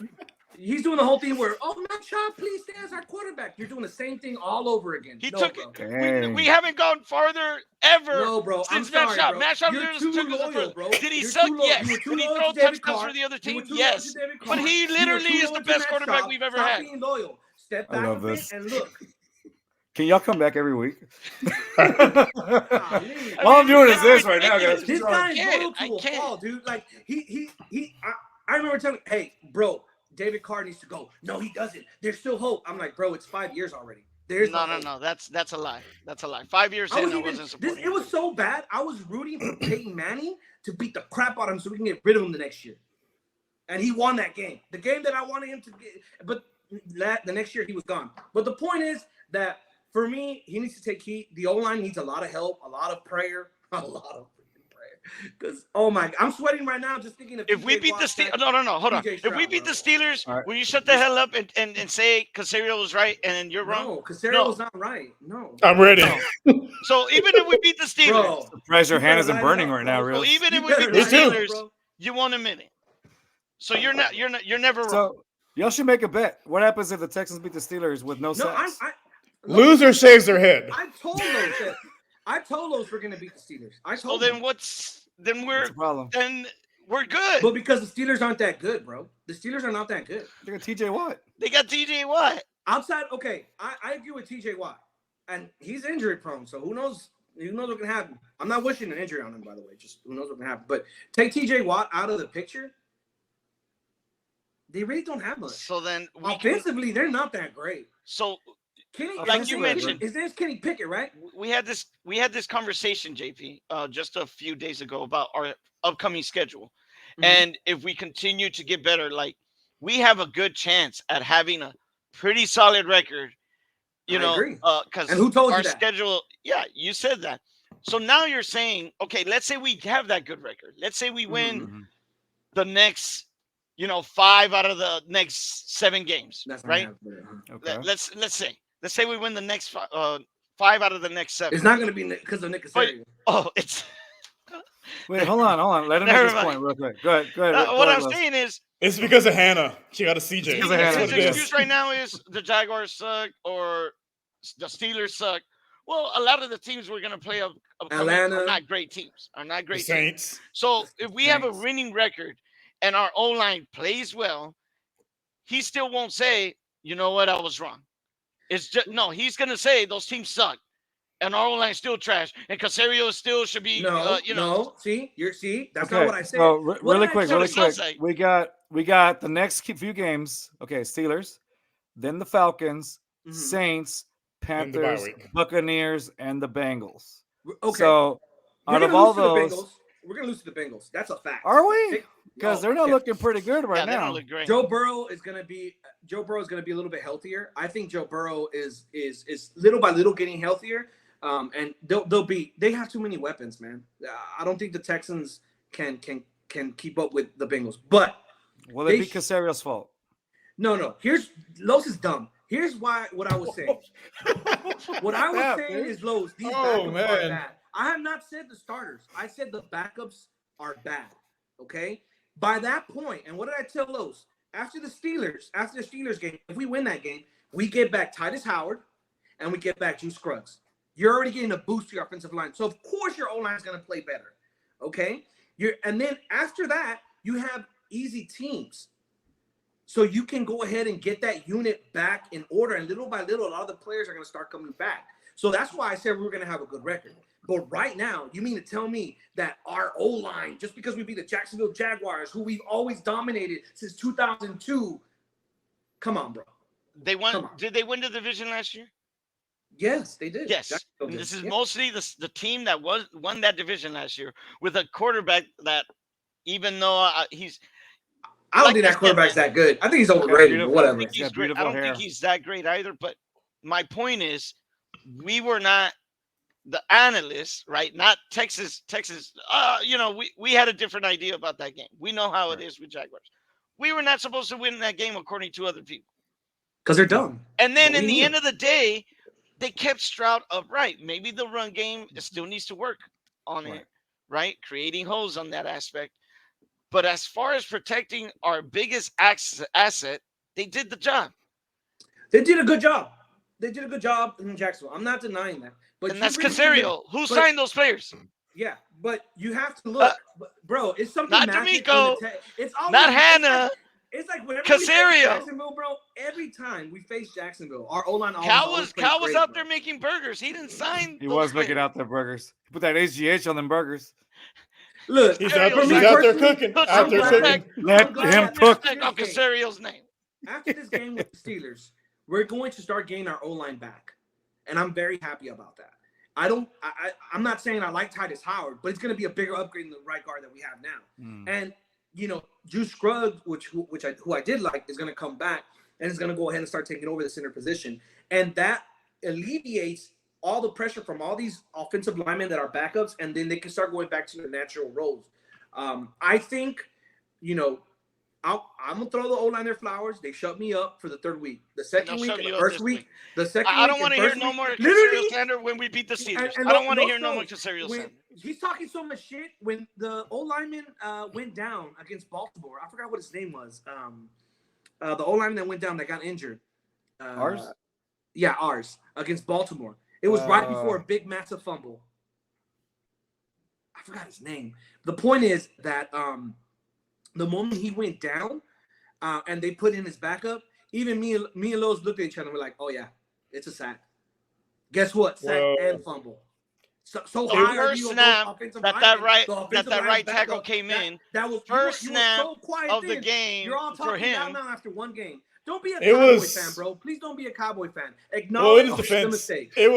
He's doing the whole thing where, Matt Shaw, please stay as our quarterback. You're doing the same thing all over again. He took it. We haven't gone farther ever. No, bro. Since Matt Shaw. Matt Shaw took us further. Did he suck? Yes. Did he throw touchdowns for the other team? Yes. But he literally is the best quarterback we've ever had. Stop being loyal. Step back a bit and look. Can y'all come back every week? Golly. All I'm doing is this It's right now, guys. ridiculous. This guy is can't. loyal I to a can't. fault, dude. Like I remember telling him, hey, bro, David Carr needs to go. No, he doesn't. There's still hope. I'm like, bro, it's 5 years already. There's No. That's a lie. That's a lie. 5 years I in, was I even wasn't this. supporting. It was so bad. I was rooting for Peyton Manning to beat the crap out of him so we can get rid of him the next year. And he won that game. The game that I wanted him to get, but the next year he was gone. But the point is that for me, he needs to take heat. The O-line needs a lot of help, a lot of prayer, a lot of prayer. Because I'm sweating right now just thinking of If we beat the Steelers, no, hold on. If we beat the Steelers, All right. will you shut the hell up and say Casario was right and you're wrong? No, Casario was not right. No. I'm ready. No. So even if we beat the Steelers, Bro, Surprised your you hand better isn't line it burning up, right now, bro. so Reels. even if You we beat better the line it up, Steelers, bro. you won a minute. So you're never wrong. So y'all should make a bet. What happens if the Texans beat the Steelers with no No, sacks? Loser shaves their head. I told those we're gonna beat the Steelers. I So told then them. what's then What's the problem? we're good. But because the Steelers aren't that good, bro. The Steelers are not that good. They got TJ Watt. They got TJ Watt. Outside, okay, I agree with TJ Watt. And he's injury prone, so who knows what can happen. I'm not wishing an injury on him, by the way. Just who knows what can happen. But take TJ Watt out of the picture. They really don't have much. So then Offensively, they're not that great. So Kenny, like you mentioned, his name's Kenny Pickett, right? we had this conversation, JP, just a few days ago about our upcoming schedule. Mhm. And if we continue to get better, like we have a good chance at having a pretty solid record, I agree. because And who told you our that? schedule, yeah, you said that. So now you're saying, okay, let's say we have that good record. Let's say we win Mhm. the next, 5 out of the next 7 games, That's not right? happening, huh? Okay. Let's say we win the next 5 out of the next 7. It's not going to be because of Nick Casario. Oh, it's Wait, hold on. Let him make Never his mind. point real quick. Go ahead. Go what ahead, I'm Les. saying is It's because of Hannah. She got a CJ. because of That's Hannah. what his it excuse is. right now is the Jaguars suck or the Steelers suck. Well, a lot of the teams we're gonna play upcoming Atlanta. are not great teams. The Saints. So if we have a Saints. winning record and our O line plays well, he still won't say, you know what, I was wrong. It's just no. He's gonna say those teams suck, and our O line still trash, and Casario still should be. No. See, that's not Okay, what I said. so What really did I quick, tell really you? quick. Sounds like- We got the next few games. Okay, Steelers, then the Falcons, Mhm. Saints, And the bye Panthers, week. Buccaneers, and the Bengals. Okay. So We're out gonna of all lose to the those, Bengals. We're gonna lose to the Bengals. That's a fact. are we? Because No, they're not yeah. looking pretty good right Yeah, they now. don't look great. Joe Burrow is gonna be a little bit healthier. I think Joe Burrow is little by little getting healthier. And they have too many weapons, man. I don't think the Texans can keep up with the Bengals. But Will it be Casario's fault? no. Los is dumb. Here's what I was saying. What I was saying is Los, these backups are man. bad. I have not said the starters. I said the backups are bad. Okay? By that point, and what did I tell Los? After the Steelers game, if we win that game, we get back Titus Howard and we get back Juice Scruggs. You're already getting a boost to your offensive line. So of course your O-line is going to play better. Okay? And then after that, you have easy teams. So you can go ahead and get that unit back in order. And little by little, a lot of the players are going to start coming back. So that's why I said we were going to have a good record. But right now, you mean to tell me that our O-line, just because we beat the Jacksonville Jaguars, who we've always dominated since 2002, come on, bro. They won. Come on. Did they win the division last year? Yes, they did. Yes. Jacksonville And did. this is Yeah. mostly the team that won that division last year with a quarterback that, even though he's, I don't like think I that said, quarterback's man. that good. I think he's overrated, but beautiful. whatever. think he's got great. I beautiful don't hair. think he's that great either. But my point is, we were not the analysts, right? Not Texas. We had a different idea about that game. We know how it is with Jaguars. We were not supposed to win that game according to other people. Because they're dumb. And then But in we the knew. end of the day, they kept Stroud upright. Maybe the run game still needs to work on it, right? Creating holes on that aspect. But as far as protecting our biggest asset, they did the job. They did a good job. They did a good job in Jacksonville. I'm not denying that. But And that's really Casario. Who but- signed those players? Yeah, but you have to look, bro. It's something not magic D'Amico, It's always, Not Hannah. It's like whenever we face Casario. Jacksonville, bro. Every time we face Jacksonville, our O-line always plays Cal was great, out bro. there making burgers. He didn't sign. He those was making things. out their burgers. He put that HGH on them burgers. Look, He's Casario out, for he's me out there personally, cooking. Put Out some I'm there glad. cooking. Let I'm glad him after cook. respect on this game, Casario's name. after this game with the Steelers, we're going to start getting our O-line back, and I'm very happy about that. I'm not saying I like Titus Howard, but it's going to be a bigger upgrade than the right guard that we have now. And Juice Scruggs, who I did like, is going to come back and is going to go ahead and start taking over the center position, and that alleviates all the pressure from all these offensive linemen that are backups, and then they can start going back to their natural roles. I think, I'm gonna throw the O-line their flowers. They shut me up for the third week. The second They'll week, shut and you the up first this week, week. the second I week, don't want to and hear first no week, more literally. Casario slander when we beat the Steelers. And I don't want to no, hear no no. more Casario When slander. he's talking so much shit, when the O-lineman went down against Baltimore, I forgot what his name was. The O-lineman that went down that got injured. Ours? Yeah, ours against Baltimore. It was right before a big, massive fumble. I forgot his name. The point is that the moment he went down and they put in his backup, even me and Lowe's looked at each other and we're like, oh, yeah, it's a sack. Guess what? Sack and fumble. So The high are first you snap of those offensive that linemen, right backup, tackle came in. That was First you were snap so quiet of the then. game You're all for talking down him. now after one game. Don't be a It Cowboy was- fan, bro. Please don't be a Cowboy fan. Well, in Acknowledge his the defense, mistakes. it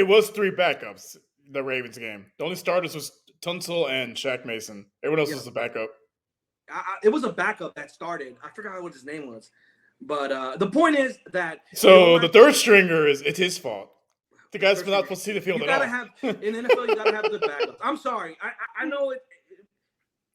was three backups. The Ravens game. The only starters was Tunsil and Shaq Mason. Everyone else was a backup. It was a backup that started. I forgot what his name was, but the point is that the third stringer it's his fault. The guy's not supposed to see the field you at gotta all. have in the NFL. You gotta have good backups. I'm sorry. I know it.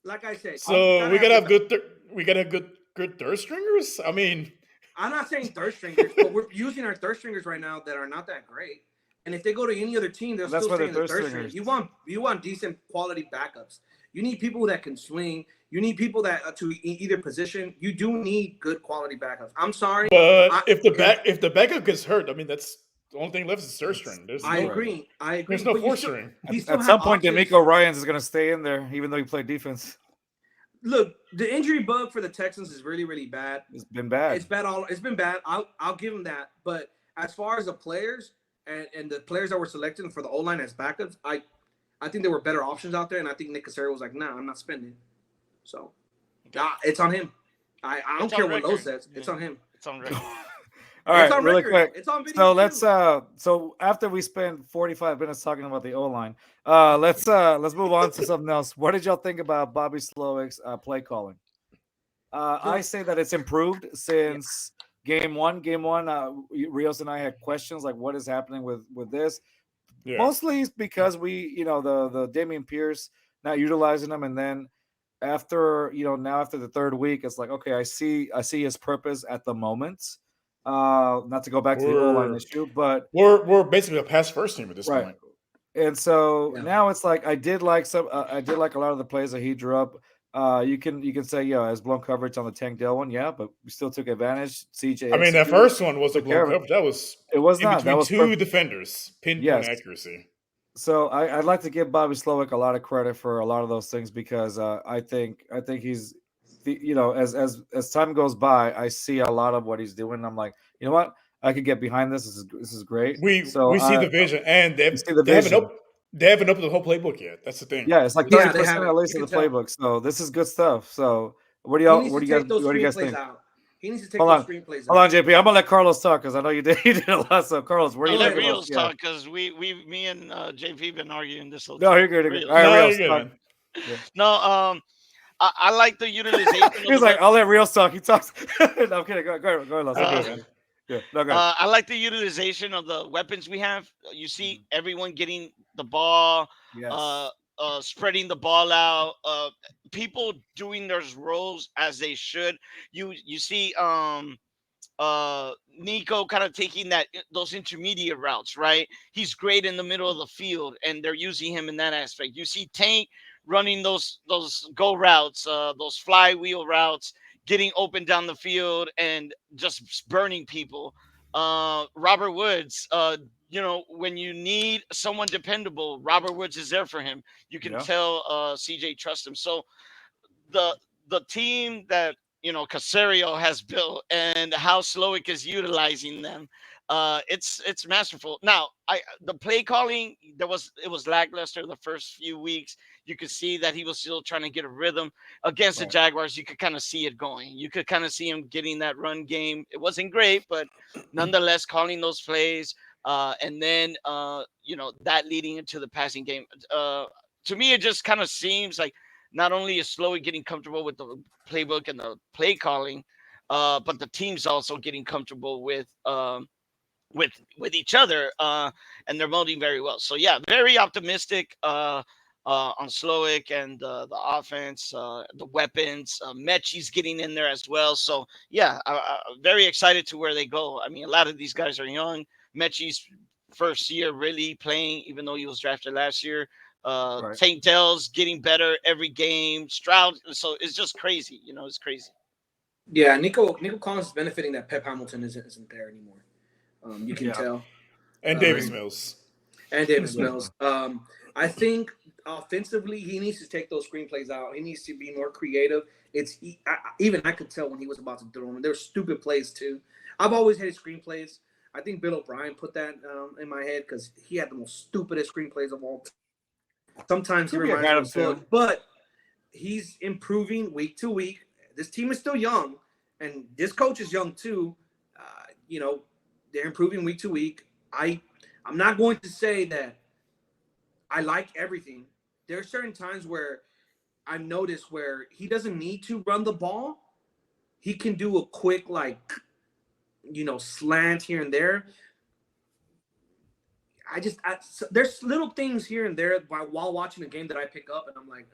Like I said, So we gotta have good third stringers. I mean, I'm not saying third stringers, but we're using our third stringers right now that are not that great. And if they go to any other team, they'll still stay in the third stringers. You want decent quality backups. You need people that can swing. You need people that to either position. You do need good quality backups. I'm sorry, but if the backup gets hurt, I mean that's the only thing left is third string. I agree. There's no fourth string. At some point, D'Amico Ryans is going to stay in there, even though he played defense. Look, the injury bug for the Texans is really, really bad. It's been bad. It's been bad. I'll give them that. But as far as the players and the players that were selected for the O-line as backups, I think there were better options out there, and I think Nick Casario was like, "Nah, I'm not spending." So, it's on him. I don't care what Lowe says. It's on him. It's on record. All right, really quick. It's on video. So let's so after we spend 45 minutes talking about the O-line, let's move on to something else. What did y'all think about Bobby Slowick's play calling? I say that it's improved since game one. Rios and I had questions like, what is happening with this? Yeah. Mostly because we, the Damian Pierce not utilizing them, and then after the third week, it's like, okay, I see his purpose at the moment. Not to go back to the O-line issue, but we're basically a pass first team at this point. And so now it's like I did like a lot of the plays that he drew up. You can say, as blown coverage on the Tank Dell one, but we still took advantage. CJ, I mean, that first one was a blown coverage. It was not. That was two defenders, pinpoint accuracy. So I'd like to give Bobby Slowick a lot of credit for a lot of those things because I think he's, as time goes by, I see a lot of what he's doing. I'm like, you know what, I could get behind this. This is great. We see the vision, and they haven't opened the whole playbook yet. That's the thing. Yeah, it's like 30% at least of the playbook. So this is good stuff. So what do you guys think? He needs to take those screenplays out. Hold on, JP. I'm gonna let Carlos talk because I know you did a lot. So Carlos, where do you let Rios talk because me and JP been arguing this a little. No, you're good. All right, Rios talk. Yeah. No, I like the utilization. He's like, I'll let Rios talk. He talks. No, I'm kidding. Go ahead. Yeah, no, go ahead. I like the utilization of the weapons we have. You see everyone getting the ball, spreading the ball out, people doing their roles as they should. You see Nico kind of taking those intermediate routes, right? He's great in the middle of the field, and they're using him in that aspect. You see Tank running those go routes, those flywheel routes, getting open down the field and just burning people. Robert Woods, when you need someone dependable, Robert Woods is there for him. You can tell CJ trusts him. So the the team that Casario has built and how Slowick is utilizing them, it's masterful. Now, the play calling it was lackluster the first few weeks. You could see that he was still trying to get a rhythm against the Right. Jaguars. You could kind of see it going. You could kind of see him getting that run game. It wasn't great, but nonetheless, calling those plays. And then that leading into the passing game. To me, it just kind of seems like not only is Slowy getting comfortable with the playbook and the play calling, but the team's also getting comfortable with each other, and they're molding very well. So yeah, very optimistic on Slowick and the offense, the weapons. Mechie's getting in there as well. So yeah, very excited to where they go. I mean, a lot of these guys are young. Mechie's first year really playing, even though he was drafted last year. Right. Tank Dell's getting better every game. Stroud, so it's just crazy. It's crazy. Yeah, Nico Collins is benefiting that Pep Hamilton isn't there anymore. You can Yeah. tell. And Davis Mills. And Davis Mills. I think offensively, he needs to take those screenplays out. He needs to be more creative. Even I could tell when he was about to throw them. They're stupid plays too. I've always hated screenplays. I think Bill O'Brien put that in my head because he had the most stupidest screenplays of all time. Sometimes he Could be a reminds me kind of of Slow, too. but he's improving week to week. This team is still young, and this coach is young too. They're improving week to week. I'm not going to say that I like everything. There are certain times where I've noticed where he doesn't need to run the ball. He can do a quick slant here and there. So there's little things here and there while watching the game that I pick up, and I'm like,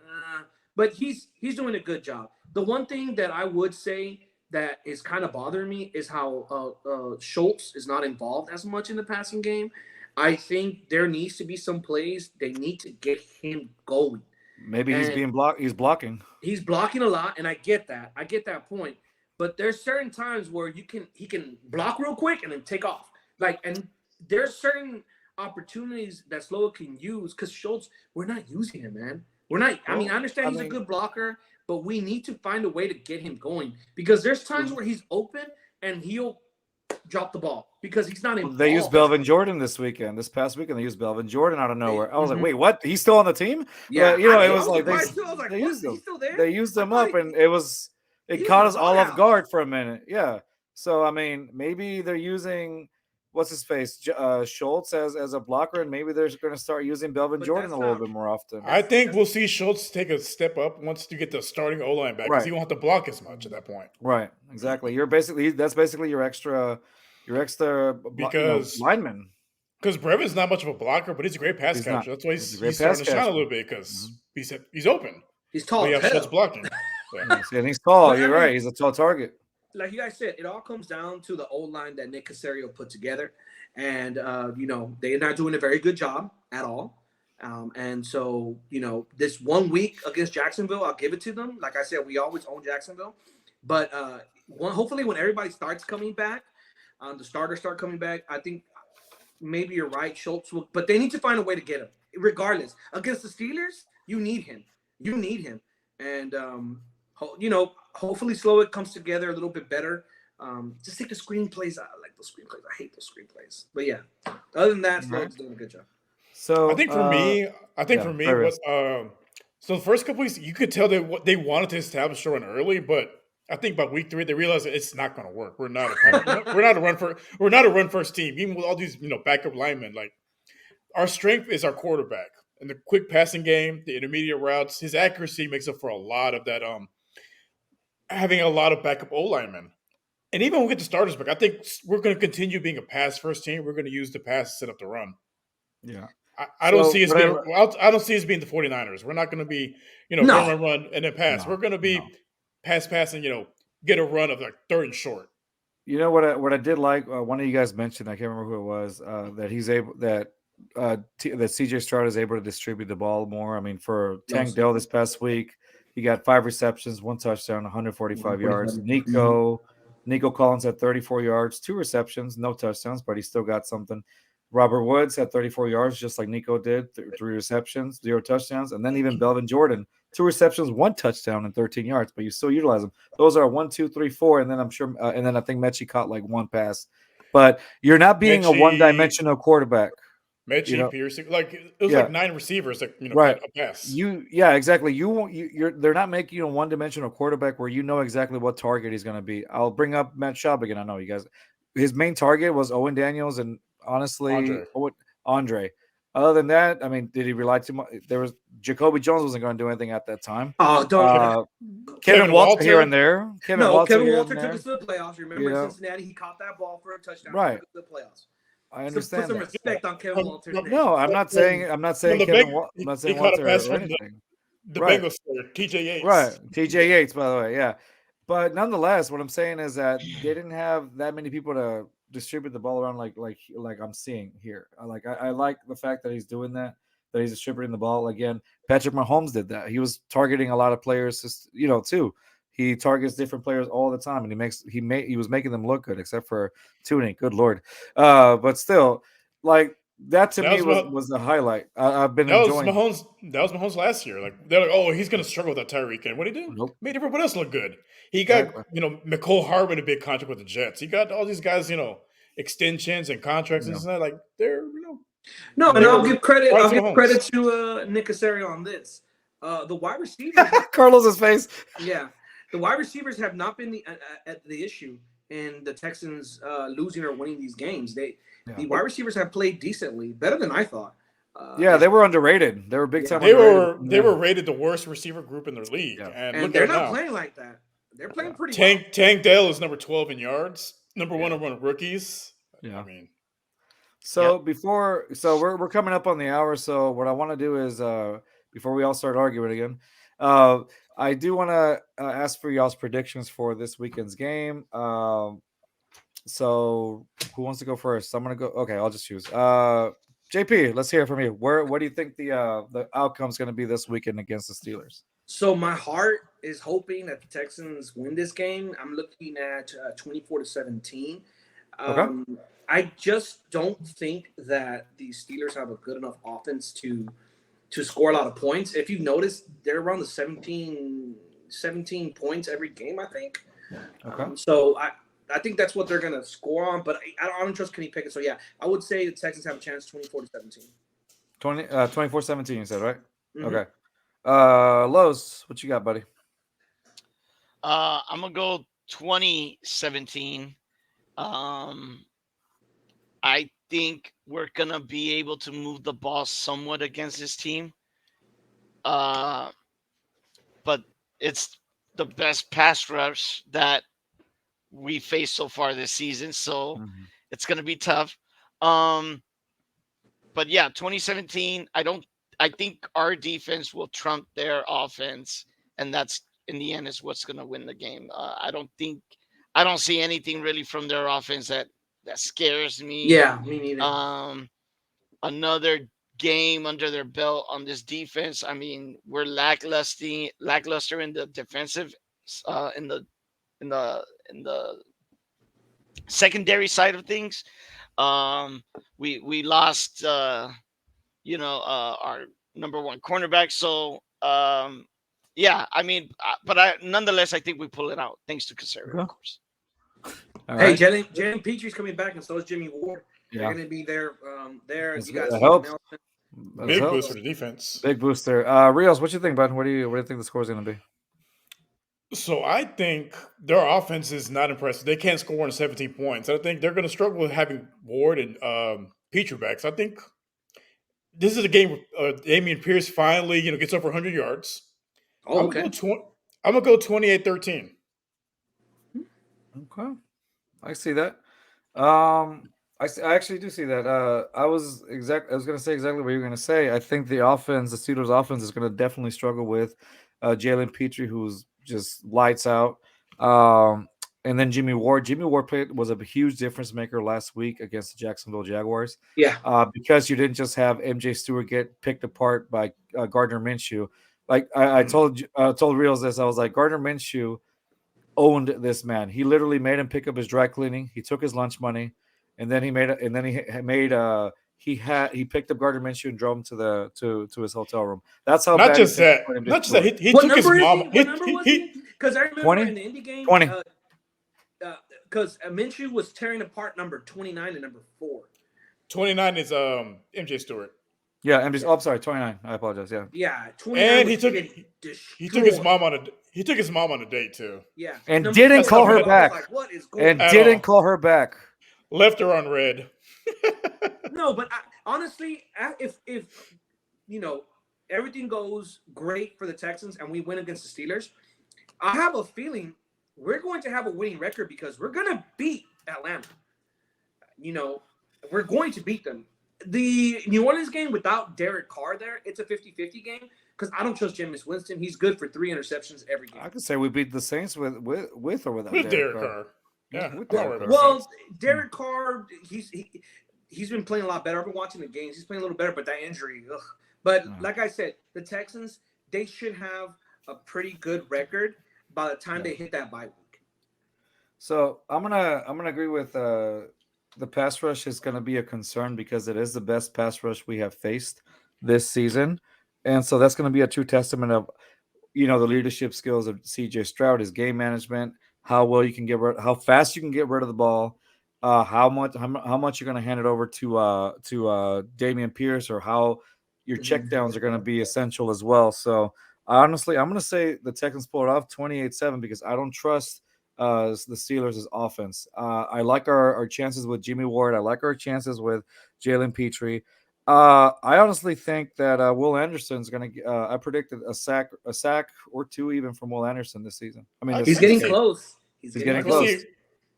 but he's doing a good job. The one thing that I would say that is kind of bothering me is how Schultz is not involved as much in the passing game. I think there needs to be some plays. They need to get him going. Maybe he's And being blocked. He's blocking. he's blocking a lot, and I get that. I get that point. But there's certain times where he can block real quick and then take off. And there's certain opportunities that Slowa can use because Schultz, we're not using him, man. We're not. I mean, I understand he's a good blocker, but we need to find a way to get him going because there's times where he's open and he'll drop the ball because he's not involved. They used Belvin Jordan this past weekend. They used Belvin Jordan out of nowhere. I was like, wait, what? He's still on the team? Yeah, it was like they used him. He's still there. There? They used him up, and it caught us all off guard for a minute. Yeah. So I mean, maybe they're using what's his face Schultz as a blocker, and maybe they're going to start using Belvin Jordan a little bit more often. I think we'll see Schultz take a step up once you get the starting O line back because he won't have to block as much at that point. Right. Exactly. That's basically your extra lineman. Because Brevin's not much of a blocker, but he's a great pass catcher. That's why he's starting to shine a little bit because he's open. He's tall. But you have Schultz blocking. Yeah. And he's tall. You're right. He's a tall target. Like you guys said, it all comes down to the old line that Nick Casario put together. And, they're not doing a very good job at all. And so, this 1 week against Jacksonville, I'll give it to them. Like I said, we always own Jacksonville. But hopefully when everybody starts coming back, the starters start coming back, I think maybe you're right, Schultz will. But they need to find a way to get him. Regardless. Against the Steelers, you need him. And, hopefully Slowick comes together a little bit better. Just take the screenplays. I like those screenplays. I hate those screenplays. But yeah, other than that, Slowick's doing a good job. So I think for me, so the first couple weeks, you could tell that they wanted to establish the run early, but I think by week 3 they realized that it's not going to work. We're not a run first team, even with all these backup linemen. Like our strength is our quarterback and the quick passing game, the intermediate routes. His accuracy makes up for a lot of that. Having a lot of backup O linemen. And even when we get the starters back, I think we're going to continue being a pass first team. We're going to use the pass to set up the run. Yeah. I don't see us being I don't see us being the 49ers. We're not going to be, run, and then pass. We're going to be pass, and, get a run of like 3rd and short. You know what I did like? One of you guys mentioned, I can't remember who it was, that he's able that CJ Stroud is able to distribute the ball more. I mean, for Tank Dell this past week, he got 5 receptions, 1 touchdown, 145 yards. Nico Collins had 34 yards, 2 receptions, no touchdowns, but he still got something. Robert Woods had 34 yards, just like Nico did, 3 receptions, 0 touchdowns. And then even Belvin Jordan, 2 receptions, 1 touchdown, and 13 yards, but you still utilize them. Those are 1, 2, 3, 4, and then I'm sure, and then I think Mechie caught like 1 pass. But you're not being a Mechie, one-dimensional quarterback. You know, Pierce, like it was yeah, like 9 receivers that right. caught a pass. Yeah, exactly. You won't. You're. They're not making you a one-dimensional quarterback where you know exactly what target he's going to be. I'll bring up Matt Schaub again. I know you guys. His main target was Owen Daniels, and honestly, Andre. Andre. Other than that, I mean, did he rely too much? There was Jacoby Jones wasn't going to do anything at that time. Oh, don't. Kevin Walter here and there. Kevin Walter took us to the playoffs. Remember in Cincinnati, he caught that ball for a touchdown. Right. Took us to the playoffs. I understand Put some that. respect on Kevin Walter's name. No, I'm not saying Kevin. I'm not saying he caught a Walter pass or from anything. the Right. Bengals player, TJ Yates. Right. TJ Yates, by the way. Yeah. But nonetheless, what I'm saying is that they didn't have that many people to distribute the ball around like I'm seeing here. I like the fact that he's doing that he's distributing the ball. Again, Patrick Mahomes did that. He was targeting a lot of players, too. He targets different players all the time, and he was making them look good, except for tuning. Good Lord. But still, like that to me was the highlight. I've been enjoying. That was Mahomes last year. Like they're like, oh, he's going to struggle with that Tyreek. And what did he do? Nope. Made everybody else look good. He got McCole Harbin a big contract with the Jets. He got all these guys, extensions and contracts and that. Like they're No, and I'll give credit. Right I'll to give Mahomes. credit to Nick Casario on this. The wide receivers. Carlos's face. Yeah, the wide receivers have not been the issue in the Texans losing or winning these games. The wide receivers have played decently, better than I thought. They were underrated. They were big time. They were rated the worst receiver group in their league, and they're not playing like that. They're playing pretty well. Tank Dell is number 12 in yards, number one among rookies. Yeah, I mean. So we're coming up on the hour. So what I want to do is before we all start arguing again, I do want to ask for y'all's predictions for this weekend's game. So who wants to go first? I'm gonna go. Okay, I'll just choose. JP, let's hear it from you. What do you think the outcome's going to be this weekend against the Steelers? So my heart is hoping that the Texans win this game. I'm looking at 24-17. Okay. I just don't think that the Steelers have a good enough offense to score a lot of points. If you've noticed, they're around the 17 points every game, I think. Okay. So I think that's what they're going to score on, but I don't trust Kenny Pickett. So, yeah, I would say the Texans have a chance 24-17. 24-17, you said, right? Mm-hmm. Okay. Lowe's, what you got, buddy? I'm going to go 2017. I think we're going to be able to move the ball somewhat against this team. But it's the best pass rush that we faced so far this season. So it's going to be tough. But yeah, 2017, I think our defense will trump their offense. And that's in the end is what's going to win the game. I don't see anything really from their offense that scares me. Yeah, me neither. Another game under their belt on this defense. I mean, we're lackluster in the defensive, in the secondary side of things. We lost, our number one cornerback. So, yeah, I mean, but nonetheless, I think we pull it out thanks to Casario, of course. All hey, right. Jalen Petrie's coming back, and so is Jimmy Ward. Yeah. They're going to be there. You got that helps. Big boost for the defense. Big booster. Rios, what you think, bud? What do you think the score is going to be? So I think their offense is not impressive. They can't score in 17 points. I think they're going to struggle with having Ward and Petrie back. So I think this is a game where Dameon Pierce finally, gets over 100 yards. Oh, okay. I'm going to go 28-13. Okay. I see that. I actually do see that. I was going to say exactly what you were going to say. I think the Steelers' offense is going to definitely struggle with Jalen Petrie, who's just lights out. And then Jimmy Ward. Jimmy Ward was a huge difference maker last week against the Jacksonville Jaguars. Yeah. Because you didn't just have MJ Stewart get picked apart by Gardner Minshew. Like I told Reels this, I was like, Gardner Minshew owned this man. He literally made him pick up his dry cleaning. He took his lunch money, and then he made he picked up Gardner Minshew and drove him to his hotel room. That's how Not bad he just thinks that. of MJ Not just that. Stewart. He What took his number is mom. he? What number was he? Because I remember 20? in the indie game, 20. because Minshew was tearing apart number 29 and number 4. 29 is MJ Stewart. Yeah, MJ. Oh, I'm sorry, 29. I apologize. Yeah, Yeah, 29 And was getting he took his destroyed. mom on a date too. Yeah, and number didn't 4, call her bad. I was back. like, what is going And on? At didn't all. call her back. Left her on red. No, but honestly, if everything goes great for the Texans and we win against the Steelers, I have a feeling we're going to have a winning record because we're going to beat Atlanta. We're going to beat them. The New Orleans game without Derek Carr there, it's a 50-50 game because I don't trust Jameis Winston. He's good for 3 interceptions every game. I could say we beat the Saints with or without With Derek Derek Carr. Carr. Yeah. With I'm not Derek worried Carr. about Well, Saints. Derek Carr, he's been playing a lot better. I've been watching the games. He's playing a little better, but that injury, ugh. But like I said, the Texans, they should have a pretty good record by the time they hit that bye week. So I'm gonna agree with the pass rush is gonna be a concern because it is the best pass rush we have faced this season, and so that's gonna be a true testament of the leadership skills of CJ Stroud, his game management, how well you can how fast you can get rid of the ball, how much you're going to hand it over to Damian Pierce, or how your checkdowns are going to be essential as well. So honestly, I'm going to say the Texans pull it off 28-7 because I don't trust the Steelers' offense. I like our chances with Jimmy Ward. I like our chances with Jalen Petrie. I honestly think that Will Anderson's going to. I predicted a sack or two even from Will Anderson this season. I mean, He's getting close. He's getting close.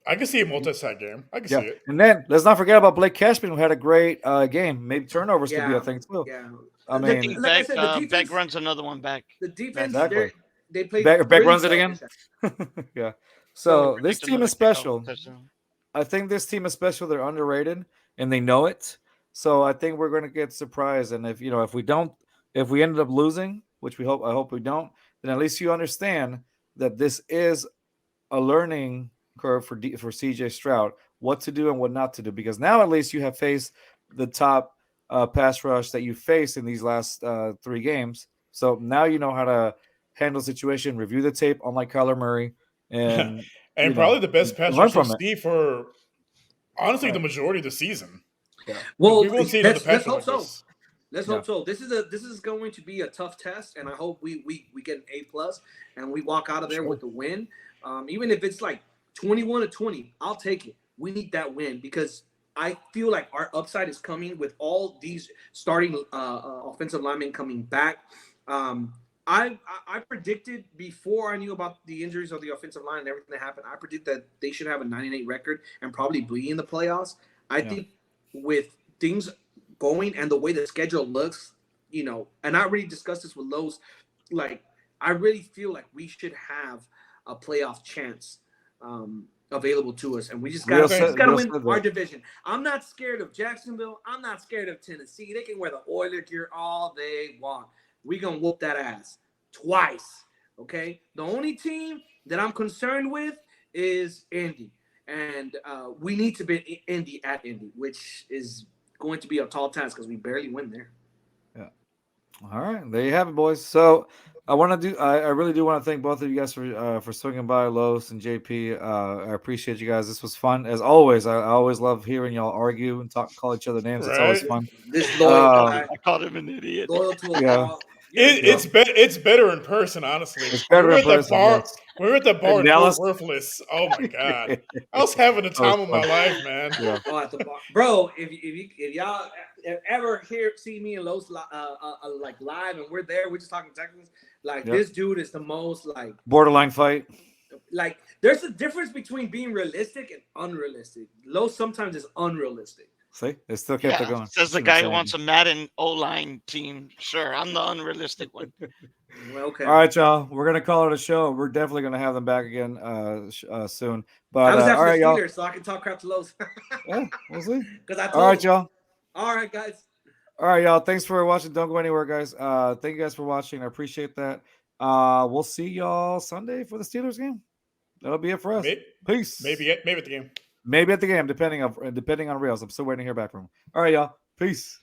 I can see a multi-sack game. I can see it. And then let's not forget about Blake Cashman, who had a great game. Maybe turnovers could be a thing too. Yeah. I I think mean, like I said, the defense, Beck runs another one back. the defense, Exactly. they play. Beck really runs it well again. against that. Yeah. So this Predict team another is kickoff special. touchdown. I think this team is special. They're underrated and they know it. So I think we're going to get surprised. And if if we ended up losing, which I hope we don't, then at least you understand that this is a learning curve for CJ Stroud, what to do and what not to do. Because now at least you have faced the top pass rush that you faced in these last 3 games. So now you know how to handle the situation, review the tape, unlike Kyler Murray, and and probably the best pass learn rush you'll from it. see for honestly Right. the majority of the season. Yeah. Well, We won't see another let's pass hope rush so. like this. Let's hope so. This is going to be a tough test, and I hope we get an A+ and we walk out of there with a win. Even if it's like 21-20, I'll take it. We need that win because I feel like our upside is coming with all these starting offensive linemen coming back. I predicted before I knew about the injuries of the offensive line and everything that happened. I predict that they should have a 9-8 record and probably be in the playoffs. I think with things going and the way the schedule looks, and I already discussed this with Lowe's, like I really feel like we should have a playoff chance available to us, and we just got to win our division. I'm not scared of Jacksonville. I'm not scared of Tennessee. They can wear the Oiler gear all they want. We're going to whoop that ass twice, okay? The only team that I'm concerned with is Indy, and we need to beat Indy at Indy, which is going to be a tall task because we barely win there. Yeah. All right, there you have it, boys. So I really do want to thank both of you guys for swinging by, Los and JP. I appreciate you guys. This was fun as always. I always love hearing y'all argue and call each other names. It's always fun. This loyal guy, I called him an idiot. loyal to a fault. It's better in person, honestly. It's better in person. Yes. We were at the bar In and Dallas? Worthless. Oh my god, I was having the time of my life, man. Yeah. Oh, at the bar, bro. If y'all ever see me and Los like live and we're there, we're just talking Texans. Like this dude is the most like borderline fight. Like there's a difference between being realistic and unrealistic. Los sometimes is unrealistic. See, they still kept it going. Says the guy who wants a Madden O-line team. Sure, I'm the unrealistic one. Well, okay. All right, y'all. We're gonna call it a show. We're definitely gonna have them back again soon. But I was after all right, the y'all. Steelers, so I can talk crap to Los. Yeah, we'll see. All right, y'all. All right, guys. All right, y'all. Thanks for watching. Don't go anywhere, guys. Thank you guys for watching. I appreciate that. We'll see y'all Sunday for the Steelers game. That'll be it for us. Peace. Maybe at the game. Maybe at the game, depending on Reels. I'm still waiting to hear back from them. All right, y'all. Peace.